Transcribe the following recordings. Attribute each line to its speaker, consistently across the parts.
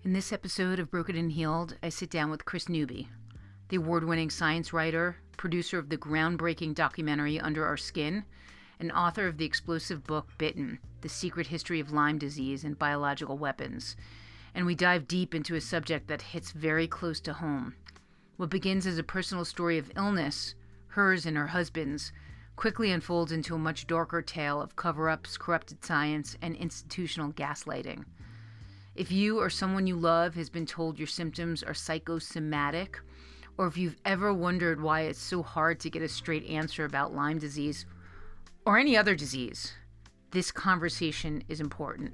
Speaker 1: In this episode of Broken and Healed, I sit down with Kris Newby, the award-winning science writer, producer of the groundbreaking documentary Under Our Skin, and author of the explosive book Bitten, The Secret History of Lyme Disease and Biological Weapons. And we dive deep into a subject that hits very close to home. What begins as a personal story of illness, hers and her husband's, quickly unfolds into a much darker tale of cover-ups, corrupted science, and institutional gaslighting. If you or someone you love has been told your symptoms are psychosomatic, or if you've ever wondered why it's so hard to get a straight answer about Lyme disease or any other disease, this conversation is important.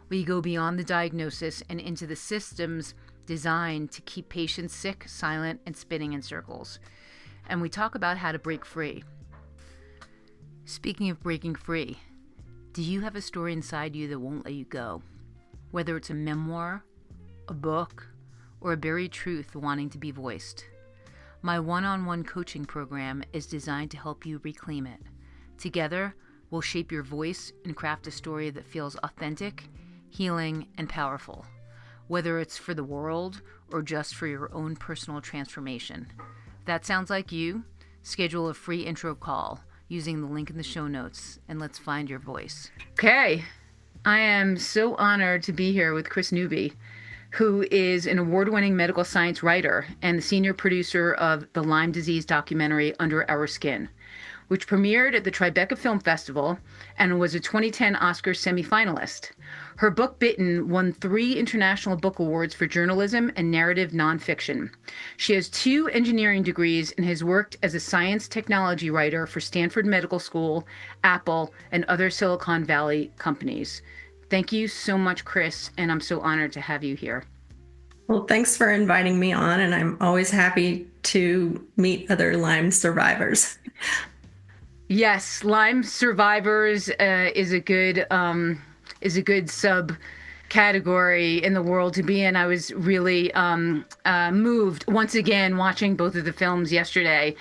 Speaker 1: We go beyond the diagnosis and into the systems designed to keep patients sick, silent, and spinning in circles. And we talk about how to break free. Speaking of breaking free, do you have a story inside you that won't let you go? Whether it's a memoir, a book, or a buried truth wanting to be voiced. My one-on-one coaching program is designed to help you reclaim it. Together, we'll shape your voice and craft a story that feels authentic, healing, and powerful. Whether it's for the world or just for your own personal transformation. If that sounds like you, schedule a free intro call using the link in the show notes, and let's find your voice. Okay. I am so honored to be here with Kris Newby, who is an award-winning medical science writer and the senior producer of the Lyme disease documentary Under Our Skin, which premiered at the Tribeca Film Festival and was a 2010 Oscar semifinalist. Her book Bitten won 3 international book awards for journalism and narrative nonfiction. She has 2 engineering degrees and has worked as a science technology writer for Stanford Medical School, Apple, and other Silicon Valley companies. Thank you so much, Kris, and I'm so honored to have you here.
Speaker 2: Well, thanks for inviting me on, and I'm always happy to meet other Lyme survivors.
Speaker 1: Yes, Lyme survivors is a good subcategory in the world to be in. I was really moved once again watching both of the films yesterday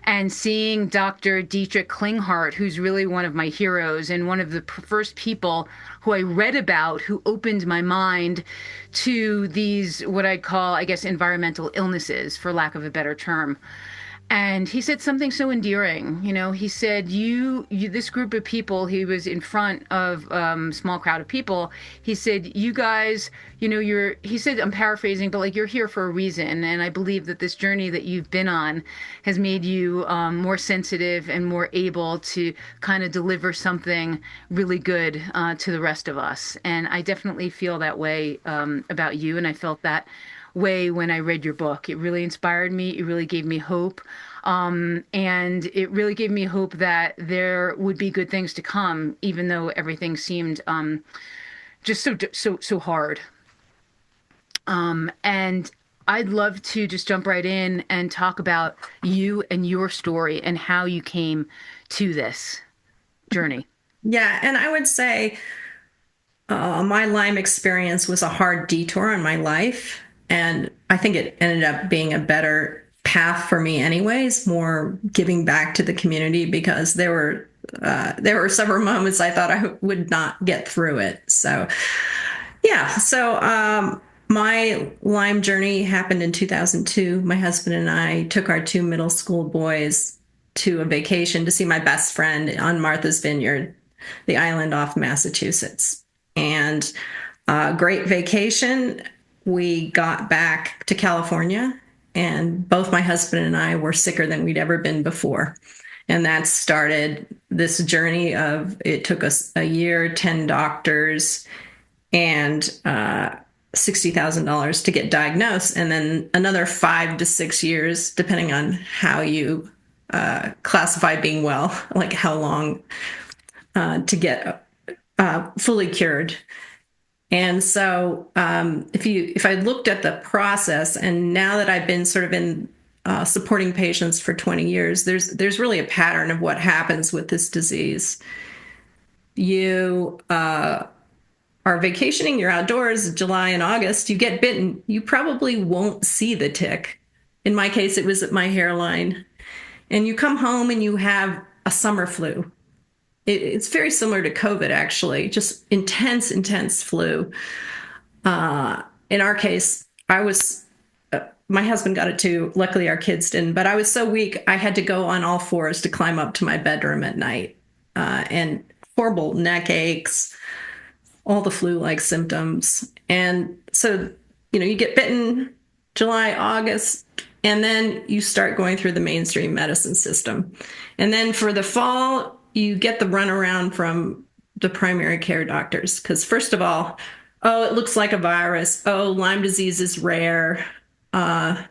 Speaker 1: and seeing Dr. Dietrich Klinghardt, who's really one of my heroes and one of the first people who I read about who opened my mind to these, what I call, I guess, environmental illnesses, for lack of a better term. And he said something so endearing. You know, he said, you this group of people, he was in front of a small crowd of people. He said, you guys, you know, he said, I'm paraphrasing, but like, you're here for a reason. And I believe that this journey that you've been on has made you more sensitive and more able to kind of deliver something really good to the rest of us. And I definitely feel that way about you. And I felt that way when I read your book. It really inspired me. It really gave me hope. And it really gave me hope that there would be good things to come, even though everything seemed just so hard. And I'd love to just jump right in and talk about you and your story and how you came to this journey.
Speaker 2: Yeah, and I would say my Lyme experience was a hard detour in my life. And I think it ended up being a better path for me anyways, more giving back to the community, because there were several moments I thought I would not get through it. So, yeah. So my Lyme journey happened in 2002. My husband and I took our 2 middle school boys to a vacation to see my best friend on Martha's Vineyard, the island off Massachusetts. And great vacation. We got back to California, and both my husband and I were sicker than we'd ever been before. And that started this journey of, it took us a year, 10 doctors, and $60,000 to get diagnosed, and then another 5 to 6 years, depending on how you classify being well, like how long to get fully cured. And so if I looked at the process, and now that I've been sort of in supporting patients for 20 years, there's really a pattern of what happens with this disease. You are vacationing, you're outdoors, July and August, you get bitten, you probably won't see the tick. In my case, it was at my hairline. And you come home and you have a summer flu. It's very similar to COVID, actually, just intense flu. in our case, my husband got it too. Luckily, our kids didn't. But I was so weak, I had to go on all fours to climb up to my bedroom at night. And horrible neck aches, all the flu-like symptoms. And so, you get bitten July, August, and then you start going through the mainstream medicine system. And then for the fall, you get the runaround from the primary care doctors. Because first of all, oh, it looks like a virus. Oh, Lyme disease is rare. Uh,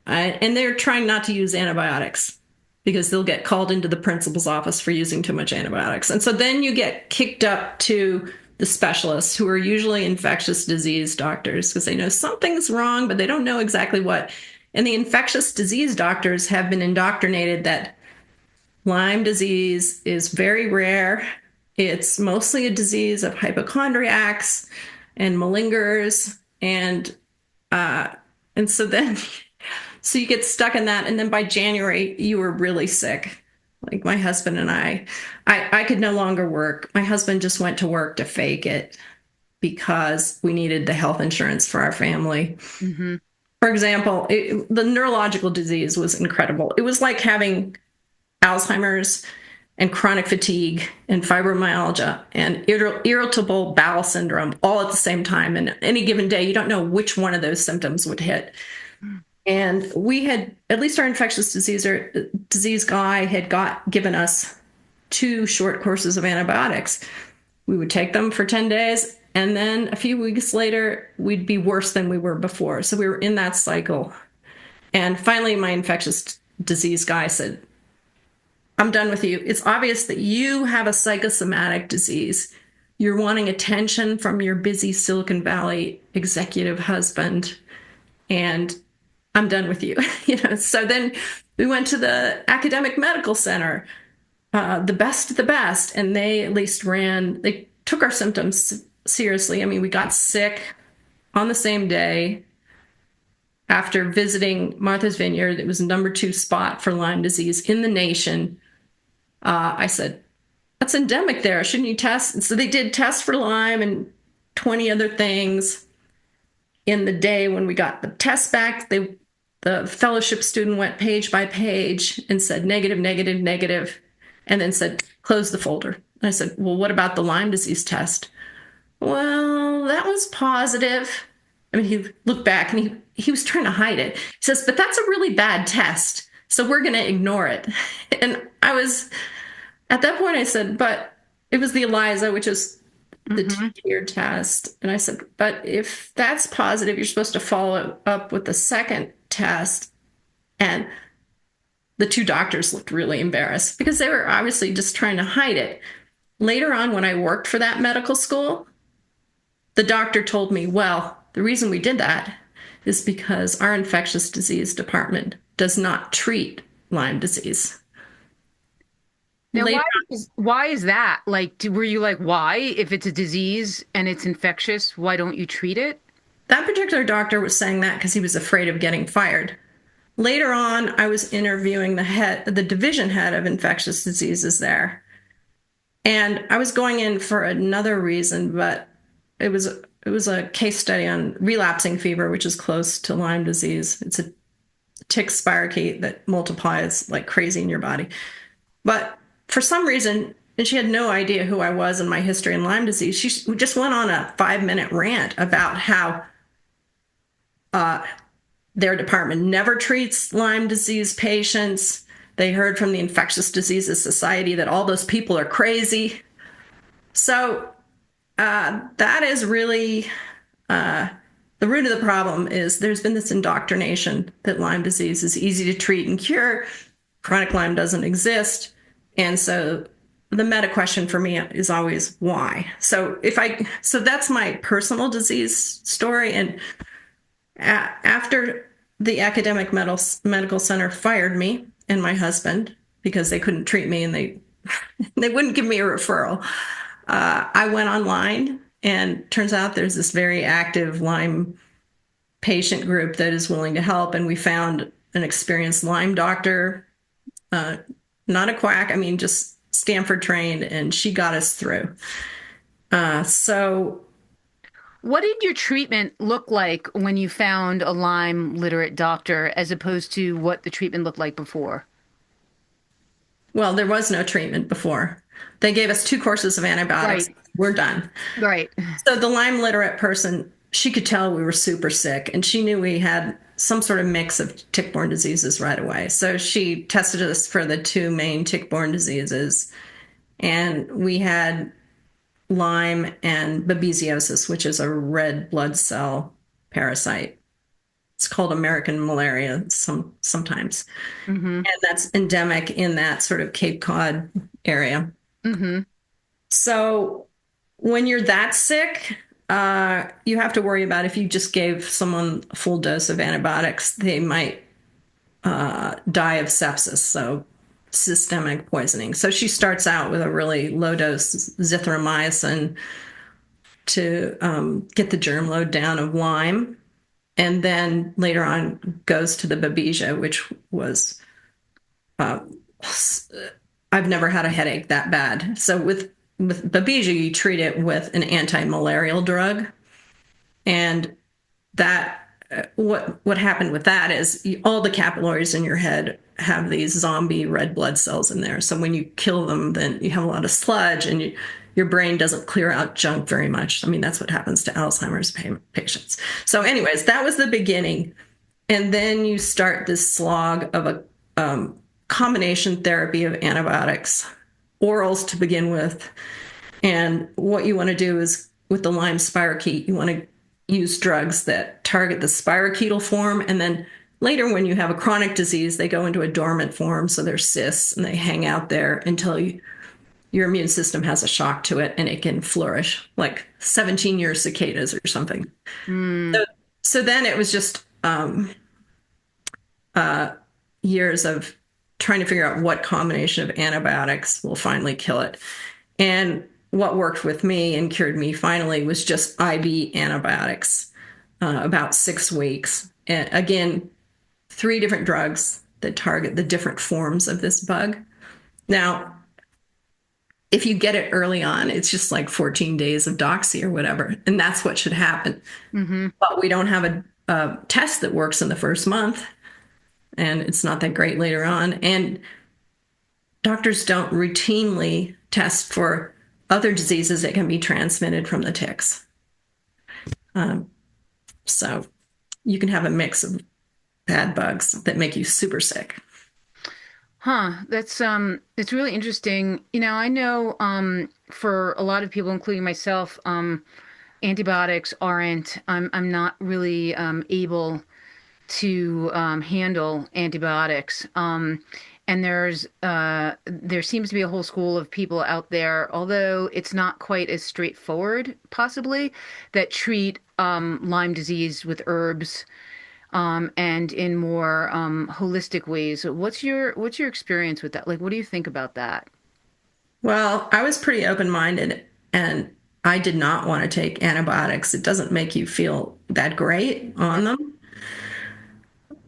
Speaker 2: and they're trying not to use antibiotics because they'll get called into the principal's office for using too much antibiotics. And so then you get kicked up to the specialists, who are usually infectious disease doctors, because they know something's wrong, but they don't know exactly what. And the infectious disease doctors have been indoctrinated that Lyme disease is very rare. It's mostly a disease of hypochondriacs and malingers. And so then so you get stuck in that. And then by January, you were really sick. Like my husband and I could no longer work. My husband just went to work to fake it because we needed the health insurance for our family.
Speaker 1: Mm-hmm.
Speaker 2: For example, the neurological disease was incredible. It was like having Alzheimer's and chronic fatigue and fibromyalgia and irritable bowel syndrome all at the same time. And any given day, you don't know which one of those symptoms would hit. And we had, at least our infectious disease guy had given us 2 short courses of antibiotics. We would take them for 10 days, and then a few weeks later, we'd be worse than we were before. So we were in that cycle. And finally, my infectious disease guy said, I'm done with you. It's obvious that you have a psychosomatic disease. You're wanting attention from your busy Silicon Valley executive husband, and I'm done with you. So then we went to the academic medical center, the best of the best, and they at least they took our symptoms seriously. I mean, we got sick on the same day after visiting Martha's Vineyard. It was the #2 spot for Lyme disease in the nation. I said, that's endemic there. Shouldn't you test? And so they did tests for Lyme and 20 other things. In the day when we got the test back, the fellowship student went page by page and said negative, negative, negative, and then said, close the folder. And I said, well, what about the Lyme disease test? Well, that was positive. I mean, he looked back and he was trying to hide it. He says, but that's a really bad test, so we're going to ignore it. And at that point I said, but it was the ELISA, which is the 2-tier test. And I said, but if that's positive, you're supposed to follow up with the second test. And the 2 doctors looked really embarrassed because they were obviously just trying to hide it. Later on, when I worked for that medical school, the doctor told me, well, the reason we did that is because our infectious disease department does not treat Lyme disease.
Speaker 1: Now, why is that? Like, were you like, why? If it's a disease and it's infectious, why don't you treat it?
Speaker 2: That particular doctor was saying that because he was afraid of getting fired. Later on, I was interviewing the division head of infectious diseases there. And I was going in for another reason, but it was a case study on relapsing fever, which is close to Lyme disease. It's a tick spirochete that multiplies like crazy in your body. But for some reason, and she had no idea who I was and my history in Lyme disease, she just went on a 5-minute rant about how their department never treats Lyme disease patients. They heard from the Infectious Diseases Society that all those people are crazy. So that is really the root of the problem. Is there's been this indoctrination that Lyme disease is easy to treat and cure. Chronic Lyme doesn't exist. And so the meta question for me is always why. So that's my personal disease story. And after the academic medical center fired me and my husband because they couldn't treat me and they wouldn't give me a referral, I went online, and turns out there's this very active Lyme patient group that is willing to help. And we found an experienced Lyme doctor, not a quack, I mean, just Stanford trained, and she got us through. So
Speaker 1: What did your treatment look like when you found a Lyme literate doctor as opposed to what the treatment looked like before?
Speaker 2: Well, there was no treatment before. They gave us 2 courses of antibiotics.
Speaker 1: Right,
Speaker 2: We're done.
Speaker 1: right.
Speaker 2: So the Lyme literate person, she could tell we were super sick, and she knew we had some sort of mix of tick-borne diseases right away. So she tested us for the 2 main tick-borne diseases, and we had Lyme and babesiosis, which is a red blood cell parasite. It's called American malaria sometimes,
Speaker 1: Mm-hmm.
Speaker 2: and that's endemic in that sort of Cape Cod area.
Speaker 1: Mm-hmm.
Speaker 2: So when you're that sick, you have to worry about if you just gave someone a full dose of antibiotics, they might die of sepsis, so systemic poisoning. So she starts out with a really low dose zithromycin to get the germ load down of Lyme, and then later on goes to the Babesia, which was uh, I've never had a headache that bad. So with Babesia, you treat it with an anti-malarial drug, and that what happened with that is all the capillaries in your head have these zombie red blood cells in there. So when you kill them, then you have a lot of sludge, and your brain doesn't clear out junk very much. I mean, that's what happens to Alzheimer's patients. So, anyways, that was the beginning, and then you start this slog of a combination therapy of antibiotics, orals to begin with. And what you want to do is with the Lyme spirochete, you want to use drugs that target the spirochetal form. And then later, when you have a chronic disease, they go into a dormant form. So they're cysts and they hang out there until your immune system has a shock to it and it can flourish like 17-year cicadas or something.
Speaker 1: Mm.
Speaker 2: So then it was just years of trying to figure out what combination of antibiotics will finally kill it. And what worked with me and cured me finally was just IV antibiotics, about 6 weeks. And again, 3 different drugs that target the different forms of this bug. Now, if you get it early on, it's just like 14 days of doxy or whatever, and that's what should happen.
Speaker 1: Mm-hmm.
Speaker 2: But we don't have a test that works in the first month, and it's not that great later on. And doctors don't routinely test for other diseases that can be transmitted from the ticks. So you can have a mix of bad bugs that make you super sick.
Speaker 1: Huh, that's it's really interesting. I know for a lot of people, including myself, antibiotics aren't I'm not really able to handle antibiotics. And there seems to be a whole school of people out there, although it's not quite as straightforward, possibly, that treat Lyme disease with herbs and in more holistic ways. What's your experience with that? Like, what do you think about that?
Speaker 2: Well, I was pretty open minded and I did not want to take antibiotics. It doesn't make you feel that great on them.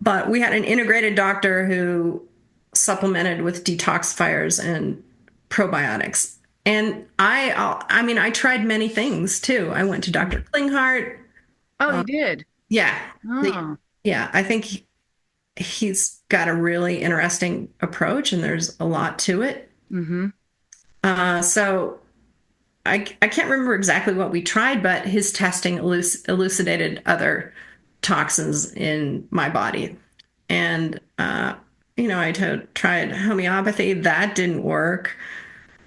Speaker 2: But we had an integrated doctor who supplemented with detoxifiers and probiotics. And I mean, I tried many things too. I went to Dr. Klinghardt.
Speaker 1: Oh,
Speaker 2: Uh,
Speaker 1: you did?
Speaker 2: yeah,
Speaker 1: Oh.
Speaker 2: yeah. I think he's got a really interesting approach, and there's a lot to it.
Speaker 1: Mm-hmm.
Speaker 2: So I can't remember exactly what we tried, but his testing elucidated other toxins in my body. And, I tried homeopathy. That didn't work.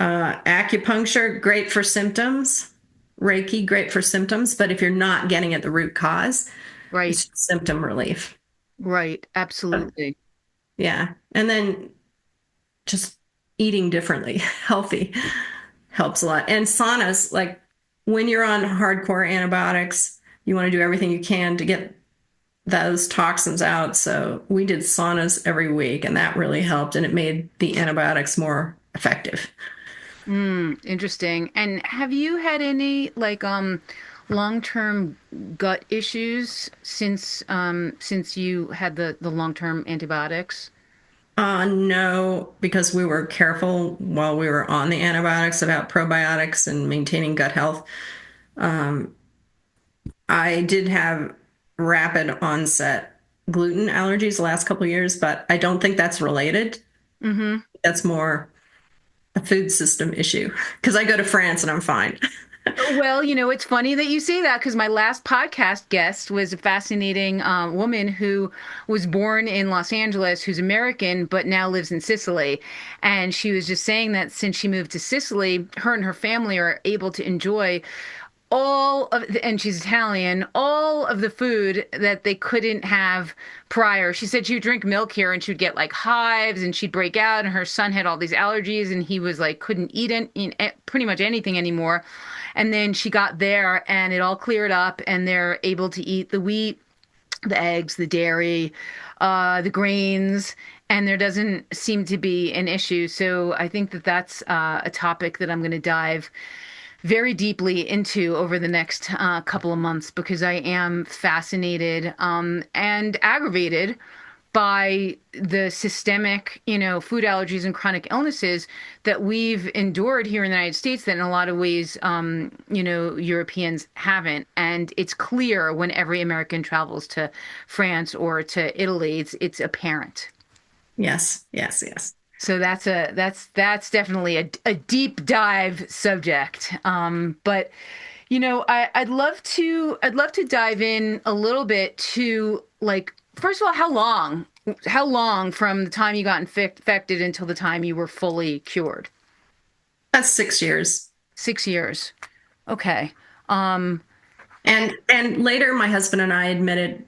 Speaker 2: Acupuncture, great for symptoms. Reiki, great for symptoms. But if you're not getting at the root cause,
Speaker 1: Right,
Speaker 2: it's just symptom relief.
Speaker 1: right, absolutely.
Speaker 2: Yeah. And then just eating differently, healthy, helps a lot. And saunas, like when you're on hardcore antibiotics, you want to do everything you can to get those toxins out. So we did saunas every week, and that really helped. And it made the antibiotics more effective.
Speaker 1: Interesting. And have you had any like long-term gut issues since you had the long-term antibiotics?
Speaker 2: No, because we were careful while we were on the antibiotics about probiotics and maintaining gut health. I did have rapid onset gluten allergies the last couple of years, but I don't think that's related.
Speaker 1: Mm-hmm.
Speaker 2: That's more a food system issue because I go to France and I'm fine.
Speaker 1: Well, it's funny that you say that because my last podcast guest was a fascinating woman who was born in Los Angeles, who's American, but now lives in Sicily. And she was just saying that since she moved to Sicily, her and her family are able to enjoy and she's Italian, all of the food that they couldn't have prior. She said she would drink milk here and she would get like hives and she'd break out, and her son had all these allergies and he was like, couldn't eat pretty much anything anymore. And then she got there and it all cleared up and they're able to eat the wheat, the eggs, the dairy, the grains, and there doesn't seem to be an issue. So I think that that's a topic that I'm going to dive very deeply into over the next couple of months because I am fascinated and aggravated by the systemic, food allergies and chronic illnesses that we've endured here in the United States that in a lot of ways, Europeans haven't. And it's clear when every American travels to France or to Italy, it's apparent.
Speaker 2: Yes, yes, yes.
Speaker 1: So that's definitely a deep dive subject. But I'd love to dive in a little bit to like first of all, how long from the time you got infected until the time you were fully cured?
Speaker 2: That's 6 years.
Speaker 1: 6 years. Okay.
Speaker 2: And later my husband and I admitted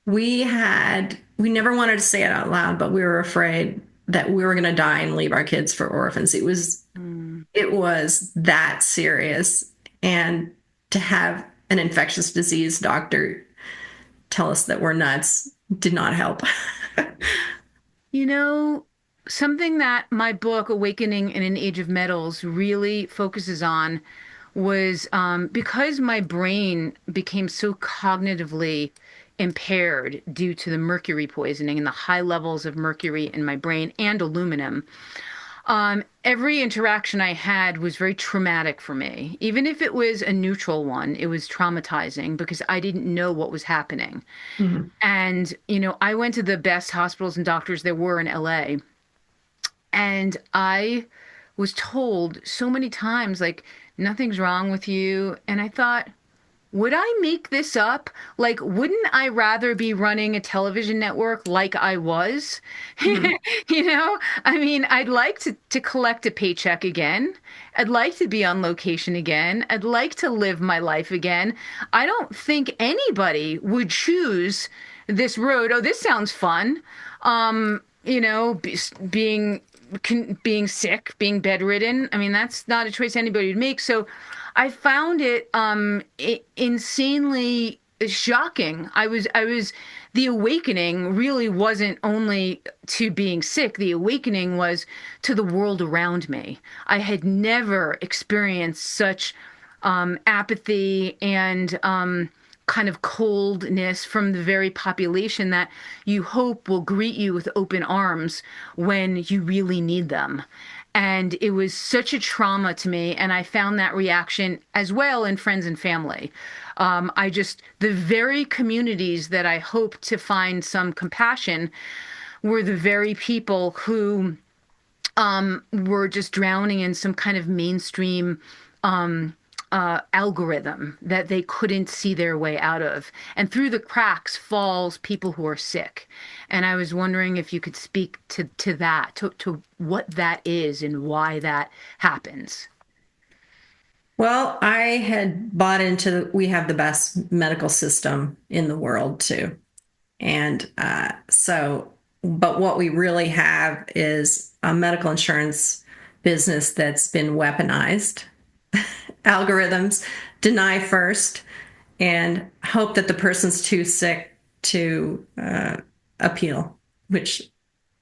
Speaker 2: we never wanted to say it out loud, but we were afraid that we were going to die and leave our kids for orphans. It was that serious. And to have an infectious disease doctor tell us that we're nuts did not help.
Speaker 1: You know, something that my book, Awakening in an Age of Metals, really focuses on was because my brain became so cognitively impaired due to the mercury poisoning and the high levels of mercury in my brain and aluminum. Every interaction I had was very traumatic for me. Even if it was a neutral one, it was traumatizing because I didn't know what was happening.
Speaker 2: Mhm.
Speaker 1: And, I went to the best hospitals and doctors there were in LA. And I was told so many times, like, nothing's wrong with you. And I thought, would I make this up? Like, wouldn't I rather be running a television network like I was?
Speaker 2: Mhm.
Speaker 1: I mean, I'd like to collect a paycheck again. I'd like to be on location again. I'd like to live my life again. I don't think anybody would choose this road. Oh, this sounds fun. Being being sick, being bedridden. I mean, that's not a choice anybody would make. So I found it insanely shocking. The awakening really wasn't only to being sick. The awakening was to the world around me. I had never experienced such apathy and kind of coldness from the very population that you hope will greet you with open arms when you really need them. And it was such a trauma to me. And I found that reaction as well in friends and family. The very communities that I hoped to find some compassion were the very people who were just drowning in some kind of mainstream algorithm that they couldn't see their way out of. And through the cracks falls people who are sick. And I was wondering if you could speak to that, to what that is and why that happens.
Speaker 2: Well, I had bought into we have the best medical system in the world too. And but what we really have is a medical insurance business that's been weaponized. Algorithms deny first and hope that the person's too sick to appeal, which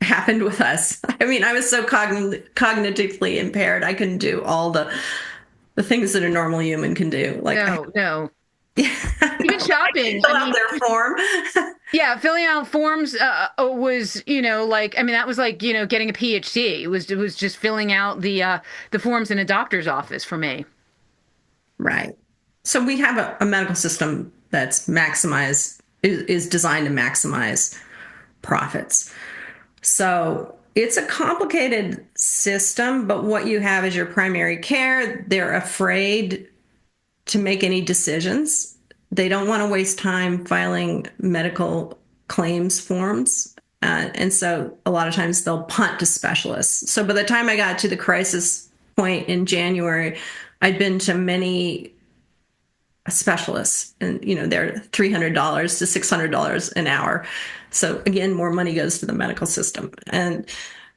Speaker 2: happened with us. I mean, I was so cognitively impaired, I couldn't do all the things that a normal human can do. Like,
Speaker 1: No, no. Even
Speaker 2: I
Speaker 1: shopping.
Speaker 2: fill
Speaker 1: I
Speaker 2: out
Speaker 1: mean,
Speaker 2: their form.
Speaker 1: yeah, filling out forms was, like I mean that was like, getting a PhD. It was just filling out the forms in a doctor's office for me.
Speaker 2: Right. So we have a medical system that's is designed to maximize profits. So it's a complicated system, but what you have is your primary care. They're afraid to make any decisions. They don't want to waste time filing medical claims forms. And so a lot of times they'll punt to specialists. So by the time I got to the crisis point in January, I'd been to many specialists, and they're $300 to $600 an hour. So again, more money goes to the medical system, and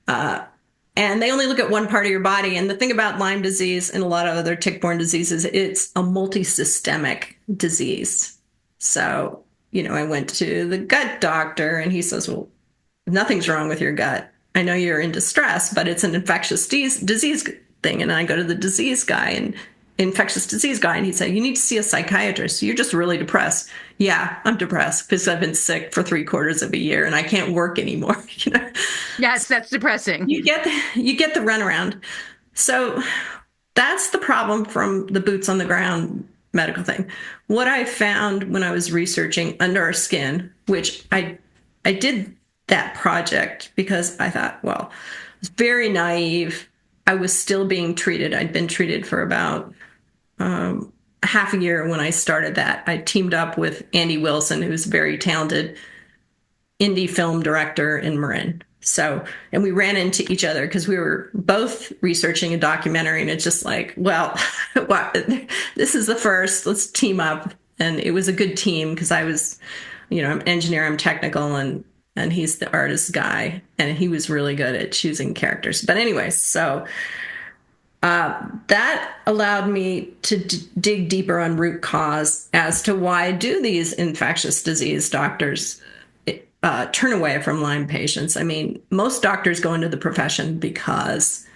Speaker 2: they only look at one part of your body. And the thing about Lyme disease and a lot of other tick-borne diseases, it's a multisystemic disease. So I went to the gut doctor, and he says, "Well, nothing's wrong with your gut. I know you're in distress, but it's an infectious disease thing." And I go to the infectious disease guy, and he said, "You need to see a psychiatrist. You're just really depressed." Yeah, I'm depressed because I've been sick for 3/4 of a year and I can't work anymore.
Speaker 1: Yes, that's depressing.
Speaker 2: You get the runaround. So that's the problem from the boots on the ground medical thing. What I found when I was researching under our skin, which I did that project because I thought, well, I was very naive. I was still being treated. I'd been treated for about half a year when I started that. I teamed up with Andy Wilson, who's a very talented indie film director in Marin. And we ran into each other because we were both researching a documentary, and it's just like, well, this is the first, let's team up. And it was a good team because I was, I'm an engineer, I'm technical, and he's the artist guy, and he was really good at choosing characters. But anyway, so that allowed me to dig deeper on root cause as to why do these infectious disease doctors turn away from Lyme patients. I mean, most doctors go into the profession because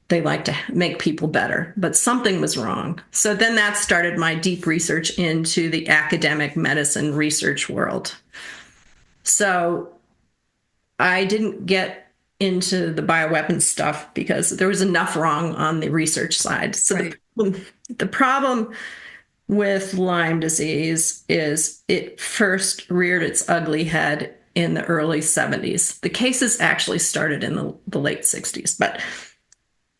Speaker 2: they like to make people better, but something was wrong. So then that started my deep research into the academic medicine research world. So I didn't get into the bioweapons stuff because there was enough wrong on the research side. So right. The problem with Lyme disease is it first reared its ugly head in the early 70s. The cases actually started in the late 60s,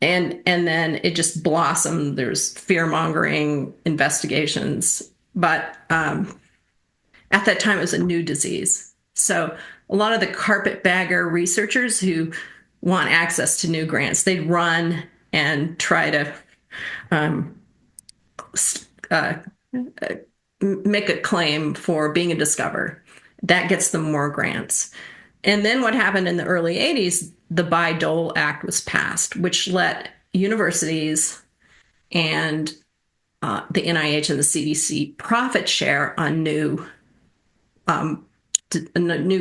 Speaker 2: and then it just blossomed. There's fear-mongering investigations, but at that time it was a new disease. So a lot of the carpetbagger researchers who want access to new grants, they'd run and try to make a claim for being a discoverer. That gets them more grants. And then what happened in the early 80s, the Bayh-Dole Act was passed, which let universities and the NIH and the CDC profit share on new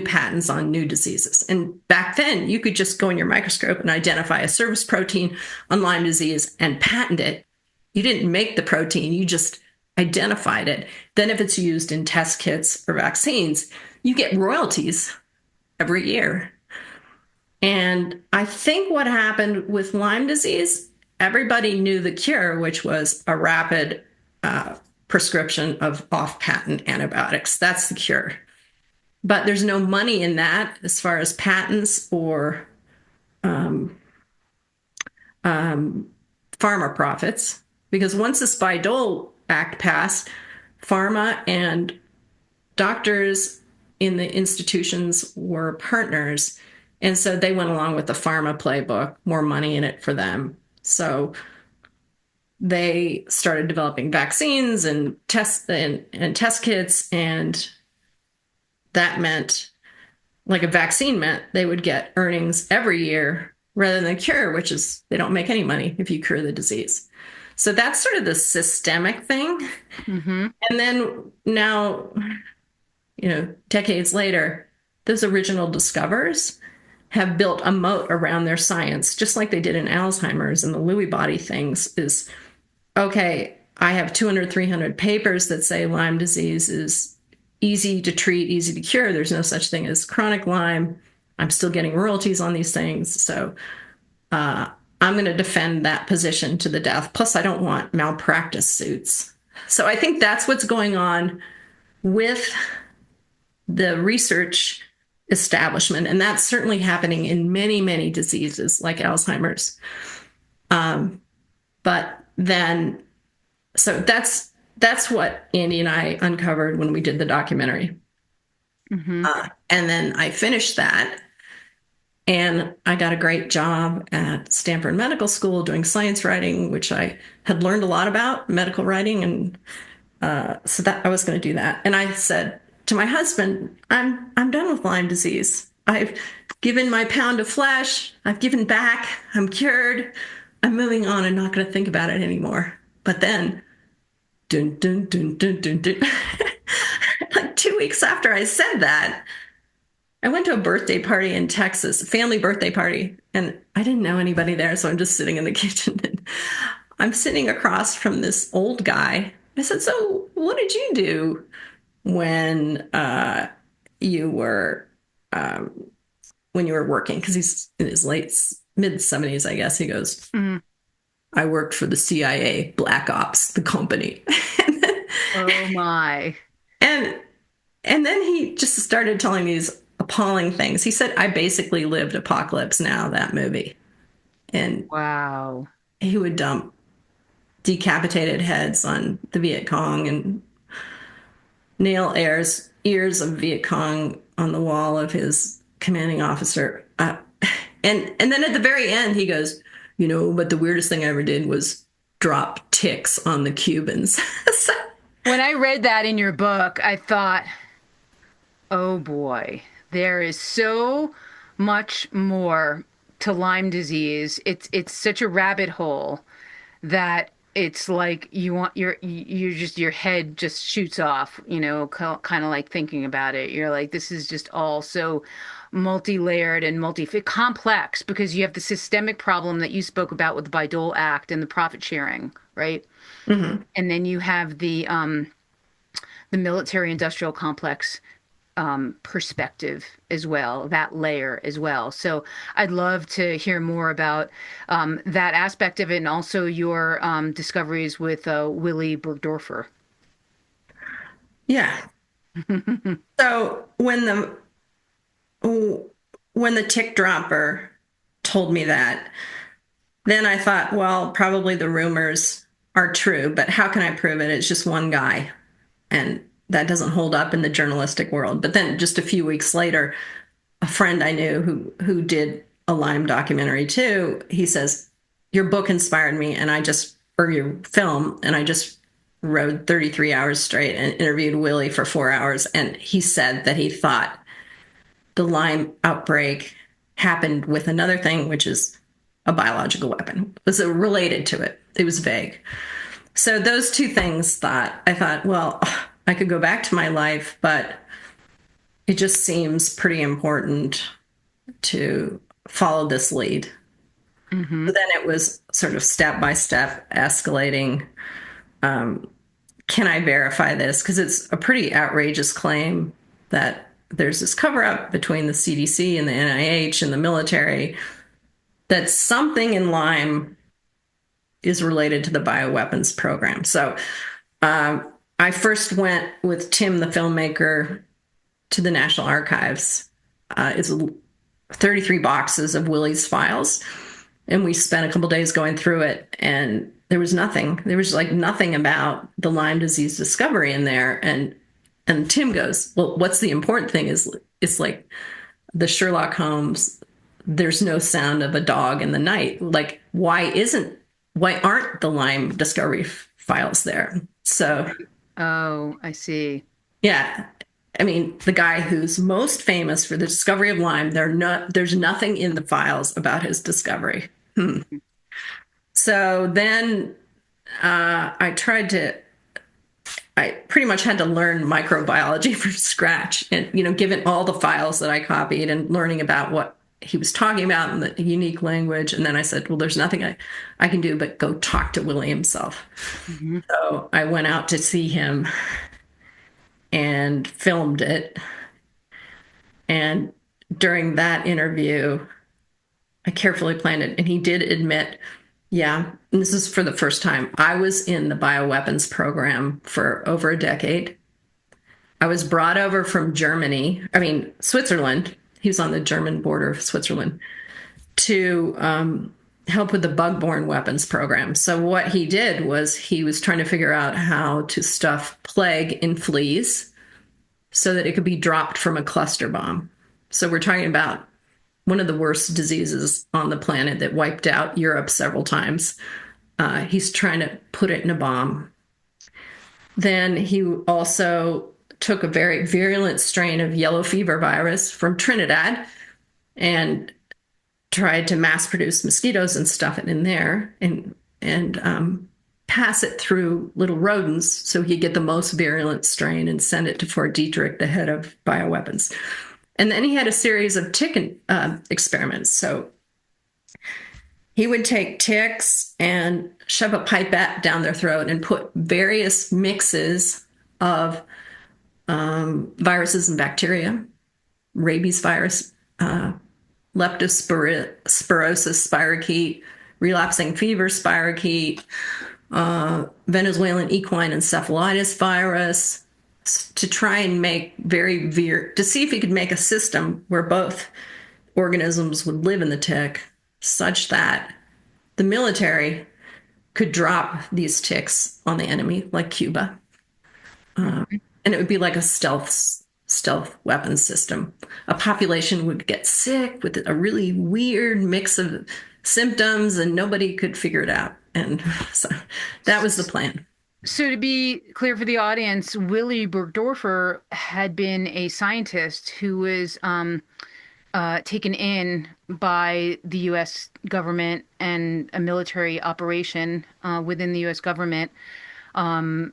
Speaker 2: patents on new diseases. And back then, you could just go in your microscope and identify a surface protein on Lyme disease and patent it. You didn't make the protein, you just identified it. Then if it's used in test kits or vaccines, you get royalties every year. And I think what happened with Lyme disease, everybody knew the cure, which was a rapid prescription of off-patent antibiotics. That's the cure. But there's no money in that as far as patents or pharma profits, because once this Bayh-Dole Act passed, pharma and doctors in the institutions were partners. And so they went along with the pharma playbook, more money in it for them. So they started developing vaccines and test kits, and that meant, like a vaccine meant, they would get earnings every year rather than a cure, which is they don't make any money if you cure the disease. So that's sort of the systemic thing. Mm-hmm. And then now, decades later, those original discoverers have built a moat around their science, just like they did in Alzheimer's and the Lewy body things. Is, okay, I have 200, 300 papers that say Lyme disease is easy to treat, easy to cure. There's no such thing as chronic Lyme. I'm still getting royalties on these things. So I'm going to defend that position to the death. Plus, I don't want malpractice suits. So I think that's what's going on with the research establishment. And that's certainly happening in many, many diseases like Alzheimer's. But then, so that's what Andy and I uncovered when we did the documentary.
Speaker 1: Mm-hmm.
Speaker 2: And then I finished that, and I got a great job at Stanford Medical School doing science writing, which I had learned a lot about medical writing, and so that I was going to do that. And I said to my husband, I'm done with Lyme disease. I've given my pound of flesh. I've given back. I'm cured. I'm moving on and not going to think about it anymore. But then, dun dun dun dun dun dun. Like 2 weeks after I said that, I went to a birthday party in Texas, a family birthday party, and I didn't know anybody there, so I'm just sitting in the kitchen. And I'm sitting across from this old guy. I said, "So, what did you do when you were um, when you were working?" Because he's in his mid 70s, I guess. He goes,
Speaker 1: Mm.
Speaker 2: "I worked for the CIA, Black Ops, the company."
Speaker 1: Oh my.
Speaker 2: and and then he just started telling me these appalling things. He said, "I basically lived Apocalypse Now, that movie," and
Speaker 1: Wow.
Speaker 2: he would dump decapitated heads on the Viet Cong and nail ears of Viet Cong on the wall of his commanding officer. And then at the very end, he goes, but the weirdest thing I ever did was drop ticks on the Cubans. So,
Speaker 1: When I read that in your book, I thought, oh boy, there is so much more to Lyme disease. It's such a rabbit hole that it's like your head just shoots off, kind of like thinking about it. You're like, this is just all so multi-layered and complex because you have the systemic problem that you spoke about with the Bayh-Dole Act and the profit sharing, right?
Speaker 2: mhm.
Speaker 1: And then you have the military industrial complex perspective as well, that layer as well. So I'd love to hear more about that aspect of it and also your discoveries with Willy Bergdorfer.
Speaker 2: Yeah. So when the tick dropper told me that, then I thought, well, probably the rumors are true, but how can I prove it? It's just one guy, and that doesn't hold up in the journalistic world. But then just a few weeks later, a friend I knew who did a Lyme documentary too, he says, "Your book inspired me, or your film, and I just rode 33 hours straight and interviewed Willie for 4 hours." And he said that he thought the Lyme outbreak happened with another thing, which is a biological weapon. It was related to it. It was vague. So those two things I thought, well, I could go back to my life, but it just seems pretty important to follow this lead.
Speaker 1: Hmm.
Speaker 2: So then it was sort of step by step escalating. Can I verify this? Because it's a pretty outrageous claim that there's this cover up between the CDC and the NIH and the military that something in Lyme is related to the bioweapons program. So I first went with Tim, the filmmaker, to the National Archives. It's 33 boxes of Willie's files. And we spent a couple days going through it, and there was nothing. There was like nothing about the Lyme disease discovery in there. And Tim goes, "Well, what's the important thing is it's like the Sherlock Holmes, there's no sound of a dog in the night. Like, why aren't the Lyme discovery files there?" So,
Speaker 1: Oh, I see.
Speaker 2: yeah. I mean, the guy who's most famous for the discovery of Lyme, there's nothing in the files about his discovery. So then I pretty much had to learn microbiology from scratch. And, given all the files that I copied and learning about what he was talking about in the unique language. And then I said, well, there's nothing I can do but go talk to Willie himself.
Speaker 1: Hmm.
Speaker 2: So I went out to see him and filmed it. And during that interview, I carefully planned it. And he did admit Yeah, and this is for the first time. I was in the bioweapons program for over a decade. I was brought over from Switzerland. He was on the German border of Switzerland to help with the bug-borne weapons program. So what he did was he was trying to figure out how to stuff plague in fleas so that it could be dropped from a cluster bomb. So we're talking about one of the worst diseases on the planet that wiped out Europe several times. He's trying to put it in a bomb. Then he also took a very virulent strain of yellow fever virus from Trinidad and tried to mass produce mosquitoes and stuff it in there and pass it through little rodents so he'd get the most virulent strain and send it to Fort Detrick, the head of bioweapons. And then he had a series of tick experiments. So he would take ticks and shove a pipette down their throat and put various mixes of viruses and bacteria, rabies virus, leptospirosis spirochete, relapsing fever spirochete, Venezuelan equine encephalitis virus, to try and make to see if he could make a system where both organisms would live in the tick such that the military could drop these ticks on the enemy, like Cuba. And it would be like a stealth weapon system. A population would get sick with a really weird mix of symptoms and nobody could figure it out. And so that was the plan.
Speaker 1: So to be clear for the audience, Willy Burgdorfer had been a scientist who was taken in by the U.S. government and a military operation within the U.S. government.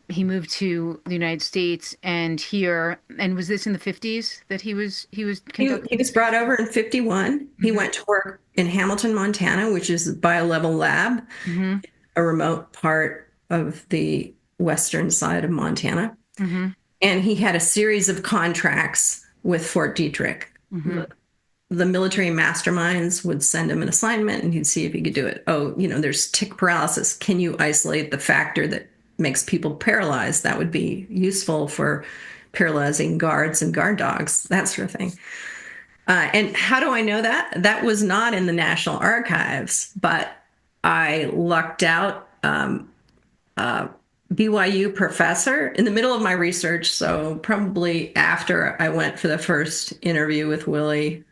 Speaker 1: He moved to the United States and was this in the 50s that he was conducting?
Speaker 2: He was brought over in 51. Mm-hmm. He went to work in Hamilton, Montana, which is a biolevel lab, mm-hmm. a remote part of the western side of Montana. Mm-hmm. And he had a series of contracts with Fort Detrick. Mm-hmm. The military masterminds would send him an assignment and he'd see if he could do it. Oh, there's tick paralysis. Can you isolate the factor that makes people paralyzed? That would be useful for paralyzing guards and guard dogs, that sort of thing. And how do I know that? That was not in the National Archives, but I lucked out. BYU professor in the middle of my research, so probably after I went for the first interview with Willy,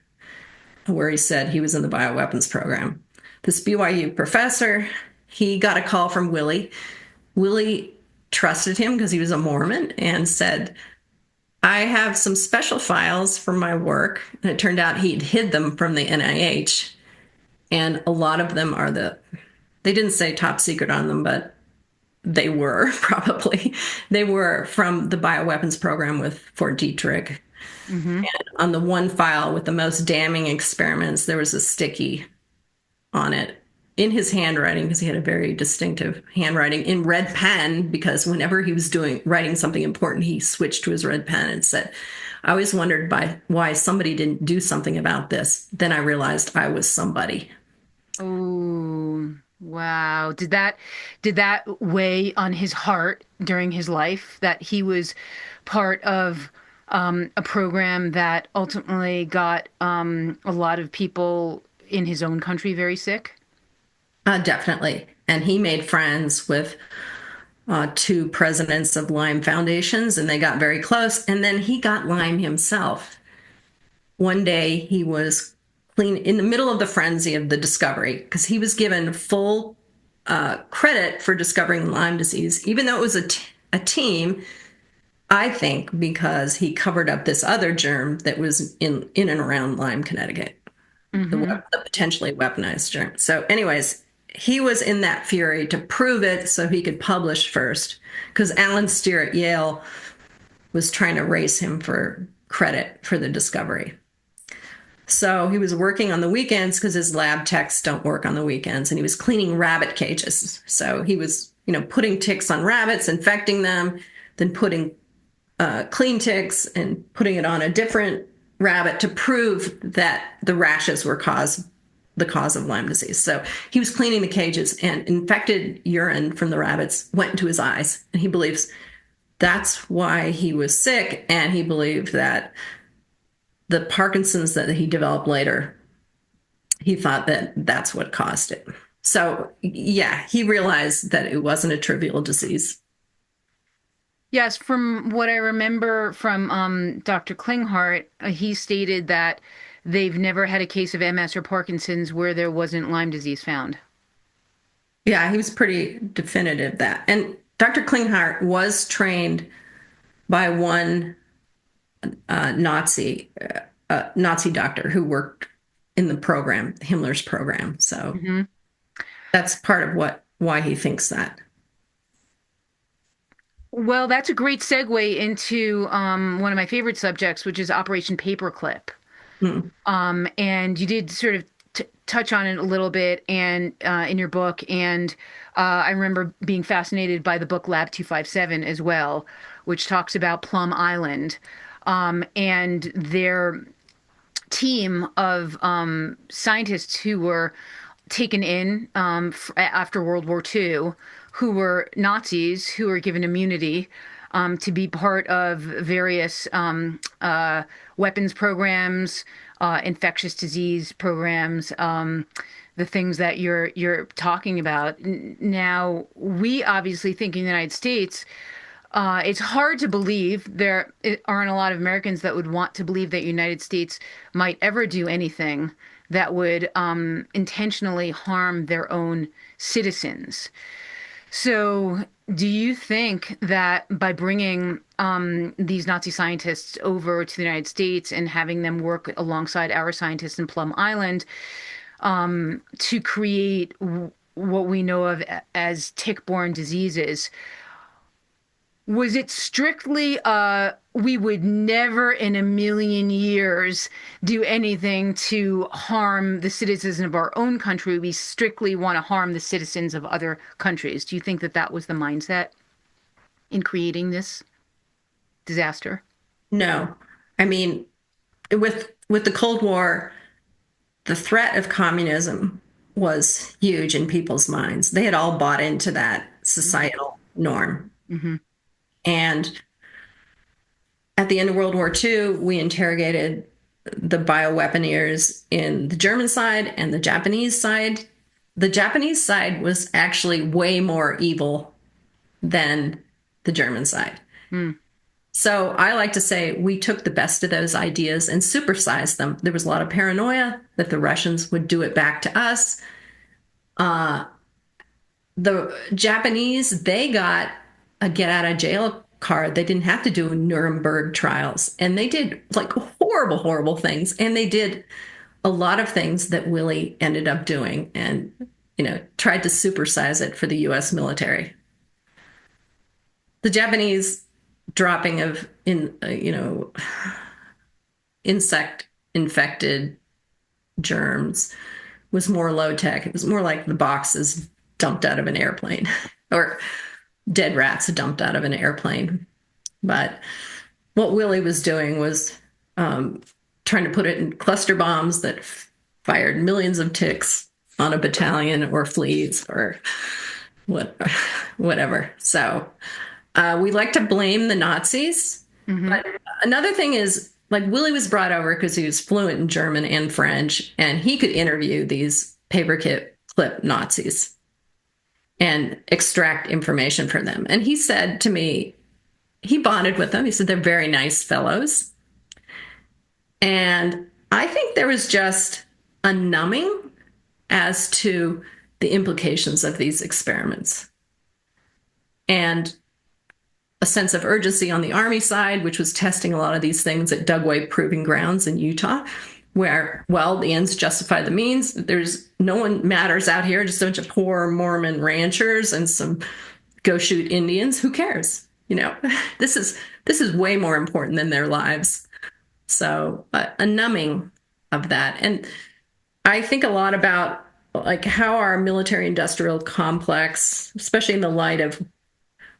Speaker 2: where he said he was in the bioweapons program. This BYU professor, he got a call from Willy. Willy trusted him because he was a Mormon and said, I have some special files from my work. And it turned out he'd hid them from the NIH. And a lot of them they didn't say top secret on them, but they were probably. They were from the bioweapons program with Fort Detrick. Mm-hmm. And on the one file with the most damning experiments, there was a sticky on it in his handwriting, because he had a very distinctive handwriting, in red pen, because whenever he was writing something important, he switched to his red pen and said, I always wondered why somebody didn't do something about this. Then I realized I was somebody.
Speaker 1: Oh, wow. Did that weigh on his heart during his life, that he was part of a program that ultimately got a lot of people in his own country very sick?
Speaker 2: Definitely. And he made friends with two presidents of Lyme foundations, and they got very close. And then he got Lyme himself. One day he was in the middle of the frenzy of the discovery, because he was given full credit for discovering Lyme disease, even though it was a team, I think, because he covered up this other germ that was in and around Lyme, Connecticut, mm-hmm. the potentially weaponized germ. So anyways, he was in that fury to prove it so he could publish first, because Alan Steer at Yale was trying to race him for credit for the discovery. So he was working on the weekends because his lab techs don't work on the weekends, and he was cleaning rabbit cages. So he was, putting ticks on rabbits, infecting them, then putting clean ticks and putting it on a different rabbit to prove that the rashes were caused the cause of Lyme disease. So he was cleaning the cages, and infected urine from the rabbits went into his eyes. And he believes that's why he was sick. And he believed that the Parkinson's that he developed later, he thought that that's what caused it. So, yeah, he realized that it wasn't a trivial disease.
Speaker 1: Yes, from what I remember from Dr. Klinghardt, he stated that they've never had a case of MS or Parkinson's where there wasn't Lyme disease found.
Speaker 2: Yeah, he was pretty definitive that. And Dr. Klinghardt was trained by one Nazi doctor who worked in the program, Himmler's program. So
Speaker 1: Hmm.
Speaker 2: that's part of why he thinks that.
Speaker 1: Well, that's a great segue into one of my favorite subjects, which is Operation Paperclip.
Speaker 2: Mm.
Speaker 1: And you did sort of touch on it a little bit and in your book. And I remember being fascinated by the book Lab 257 as well, which talks about Plum Island and their team of scientists who were taken in after World War II, who were Nazis, who were given immunity to be part of various weapons programs, infectious disease programs, the things that you're talking about. Now, we obviously think in the United States, it's hard to believe there aren't a lot of Americans that would want to believe that United States might ever do anything that would intentionally harm their own citizens. So, do you think that by bringing these Nazi scientists over to the United States and having them work alongside our scientists in Plum Island to create what we know of as tick-borne diseases, was it strictly we would never in a million years do anything to harm the citizens of our own country? We strictly want to harm the citizens of other countries. Do you think that that was the mindset in creating this disaster?
Speaker 2: No, I mean, with the Cold War, the threat of communism was huge in people's minds. They had all bought into that societal norm.
Speaker 1: Mm-hmm.
Speaker 2: And at the end of World War II, we interrogated the bioweaponeers in the German side and the Japanese side. The Japanese side was actually way more evil than the German side.
Speaker 1: Mm.
Speaker 2: So I like to say we took the best of those ideas and supersized them. There was a lot of paranoia that the Russians would do it back to us. The Japanese, they got a get out of jail card. They didn't have to do Nuremberg trials. And they did like horrible, horrible things. And they did a lot of things that Willie ended up doing and, tried to supersize it for the US military. The Japanese dropping of insect infected germs was more low tech. It was more like the boxes dumped out of an airplane or dead rats dumped out of an airplane. But what Willie was doing was trying to put it in cluster bombs that fired millions of ticks on a battalion or fleas or whatever. So we like to blame the Nazis.
Speaker 1: Mm-hmm.
Speaker 2: But another thing is, like, Willie was brought over because he was fluent in German and French, and he could interview these paperclip Nazis and extract information from them. And he said to me, he bonded with them. He said they're very nice fellows. And I think there was just a numbing as to the implications of these experiments. And a sense of urgency on the Army side, which was testing a lot of these things at Dugway Proving Grounds in Utah, where, well, the ends justify the means. There's no one matters out here, just a bunch of poor Mormon ranchers and some go shoot Indians. Who cares? This is way more important than their lives. So a numbing of that. And I think a lot about like how our military industrial complex, especially in the light of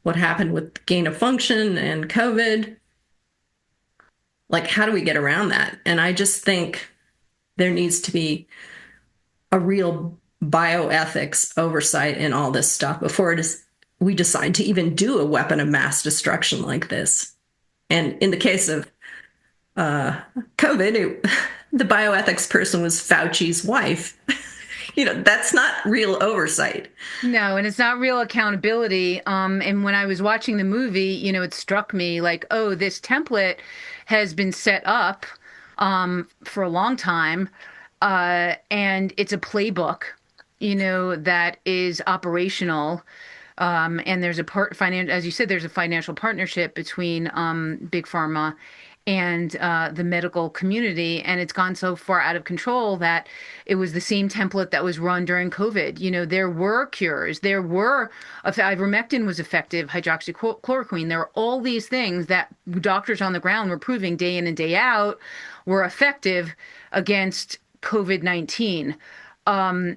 Speaker 2: what happened with gain of function and COVID, like how do we get around that? And I just think there needs to be a real bioethics oversight in all this stuff before we decide to even do a weapon of mass destruction like this. And in the case of COVID, the bioethics person was Fauci's wife. That's not real oversight.
Speaker 1: No, and it's not real accountability. And when I was watching the movie, it struck me like, oh, this template has been set up for a long time, and it's a playbook, that is operational. And there's as you said, there's a financial partnership between big pharma and the medical community, and it's gone so far out of control that it was the same template that was run during COVID. There were cures, ivermectin was effective, hydroxychloroquine. There were all these things that doctors on the ground were proving day in and day out were effective against COVID-19.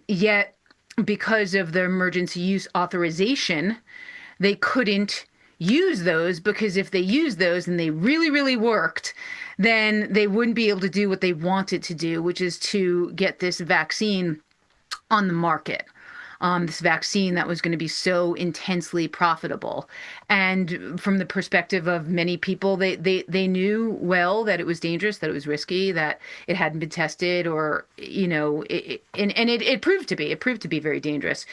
Speaker 1: Yet, because of the emergency use authorization, they couldn't use those, because if they used those and they really, really worked, then they wouldn't be able to do what they wanted to do, which is to get this vaccine on the market. This vaccine that was going to be so intensely profitable. And from the perspective of many people, they knew well that it was dangerous, that it was risky, that it hadn't been tested, or, it proved to be. It proved to be very dangerous.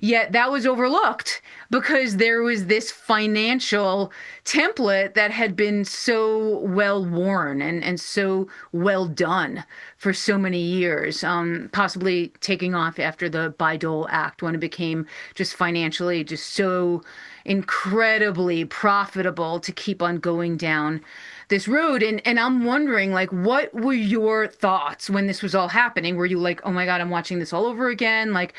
Speaker 1: Yet that was overlooked because there was this financial template that had been so well worn and so well done for so many years, possibly taking off after the Bayh-Dole Act, when it became just financially just so incredibly profitable to keep on going down this road. And I'm wondering, like, what were your thoughts when this was all happening? Were you like, oh my God, I'm watching this all over again? Like,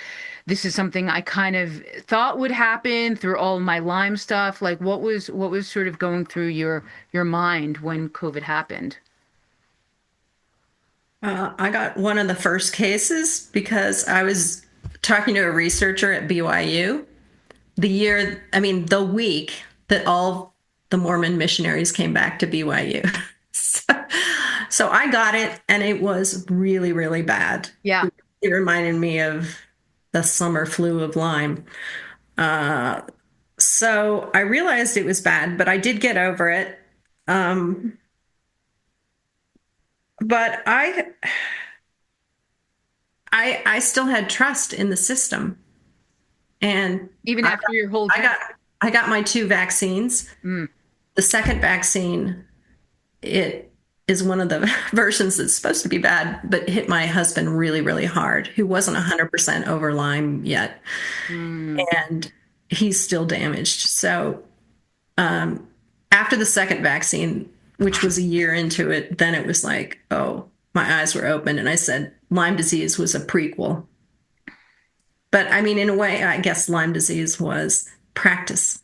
Speaker 1: this is something I kind of thought would happen through all of my Lyme stuff. Like, what was sort of going through your mind when COVID happened?
Speaker 2: I got one of the first cases because I was talking to a researcher at BYU the week that all the Mormon missionaries came back to BYU. So I got it, and it was really, really bad.
Speaker 1: Yeah.
Speaker 2: It reminded me of the summer flu of Lyme. So I realized it was bad, but I did get over it. Um, but I still had trust in the system, and
Speaker 1: Even after your whole
Speaker 2: I
Speaker 1: trip?
Speaker 2: got I got my two vaccines.
Speaker 1: Mm.
Speaker 2: The second vaccine, it is one of the versions that's supposed to be bad, but hit my husband really, really hard, who wasn't 100% over Lyme yet,
Speaker 1: Mm.
Speaker 2: and he's still damaged. So after the second vaccine, which was a year into it, then it was like, oh, my eyes were open, and I said Lyme disease was a prequel. But I mean, in a way, I guess Lyme disease was practice.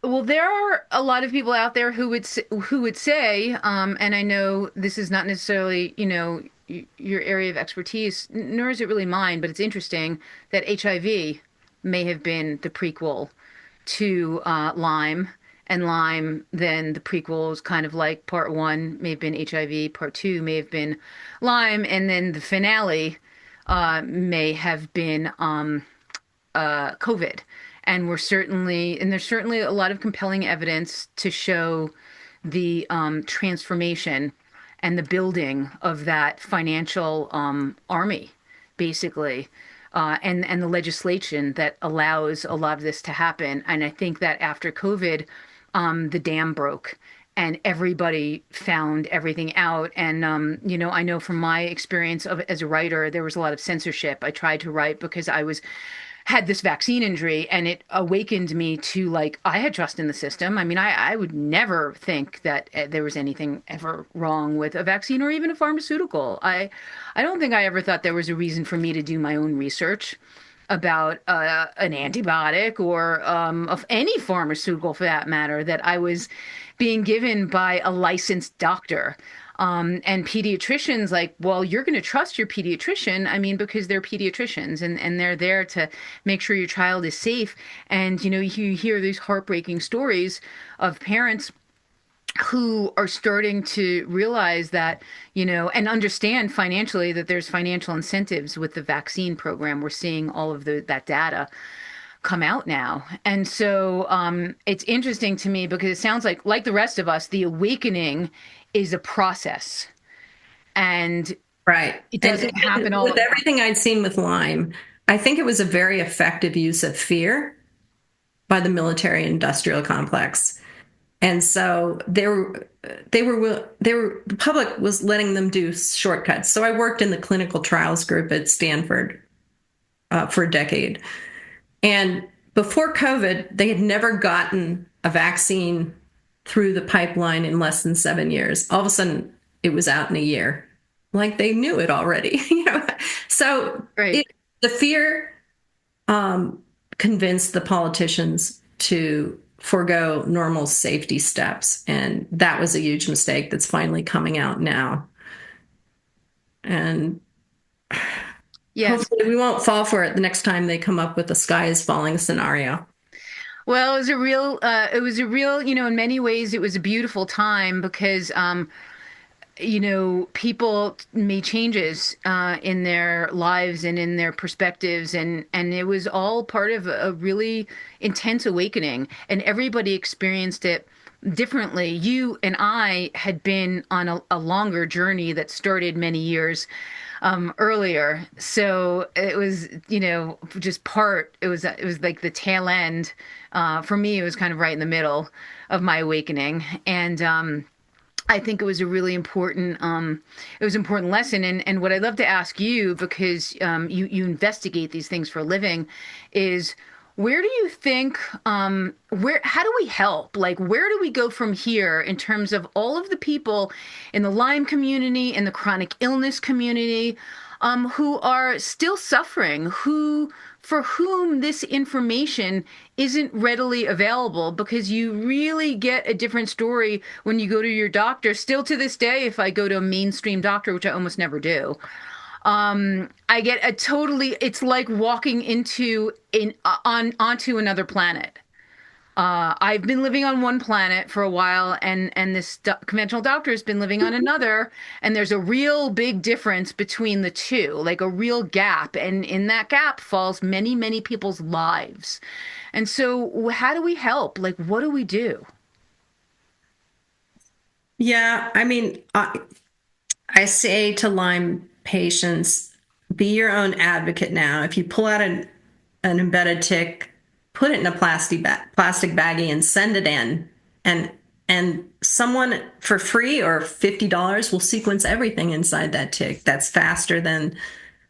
Speaker 1: Well, there are a lot of people out there who would say, and I know this is not necessarily, your area of expertise, nor is it really mine, but it's interesting that HIV may have been the prequel to Lyme, and Lyme, then the prequel is kind of like part one may have been HIV, part two may have been Lyme, and then the finale may have been COVID. And there's certainly a lot of compelling evidence to show the transformation and the building of that financial army, basically, and the legislation that allows a lot of this to happen. And I think that after COVID, the dam broke. And everybody found everything out. And, I know from my experience as a writer, there was a lot of censorship. I tried to write because had this vaccine injury, and it awakened me to, like, I had trust in the system. I mean, I would never think that there was anything ever wrong with a vaccine or even a pharmaceutical. I don't think I ever thought there was a reason for me to do my own research about an antibiotic or of any pharmaceutical for that matter that I was being given by a licensed doctor. And pediatricians, like, well, you're going to trust your pediatrician. I mean, because they're pediatricians and they're there to make sure your child is safe. And, you hear these heartbreaking stories of parents who are starting to realize that, and understand financially that there's financial incentives with the vaccine program. We're seeing all of that data come out now. And so it's interesting to me because it sounds like the rest of us, the awakening is a process. And
Speaker 2: Right.
Speaker 1: it
Speaker 2: And
Speaker 1: doesn't happen all
Speaker 2: with
Speaker 1: at once.
Speaker 2: everything I'd seen with Lyme, I think it was a very effective use of fear by the military industrial complex. And so the public was letting them do shortcuts. So I worked in the clinical trials group at Stanford for a decade. And before COVID, they had never gotten a vaccine through the pipeline in less than 7 years. All of a sudden, it was out in a year. Like they knew it already, So
Speaker 1: Right.
Speaker 2: the fear convinced the politicians to forego normal safety steps, and that was a huge mistake that's finally coming out now. And
Speaker 1: Yes.
Speaker 2: hopefully, we won't fall for it the next time they come up with a sky is falling scenario.
Speaker 1: Well, it was a real, in many ways, it was a beautiful time because, people made changes in their lives and in their perspectives, and it was all part of a really intense awakening, and everybody experienced it differently. You and I had been on a longer journey that started many years earlier, so it was, just it was like the tail end. For me, it was kind of right in the middle of my awakening, and I think it was an important lesson. And what I'd love to ask you, because you investigate these things for a living, is where do you think, how do we help? Like, where do we go from here in terms of all of the people in the Lyme community and the chronic illness community, who are still suffering, for whom this information isn't readily available, because you really get a different story when you go to your doctor. Still to this day, if I go to a mainstream doctor, which I almost never do, I get it's like walking onto another planet. I've been living on one planet for a while, and this conventional doctor has been living on another, and there's a real big difference between the two, like a real gap, and in that gap falls many, many people's lives. And so, how do we help? Like, what do we do?
Speaker 2: Yeah, I mean, I say to Lyme patients, be your own advocate now. If you pull out an embedded tick, put it in a plastic baggie and send it in. And someone for free or $50 will sequence everything inside that tick. That's faster than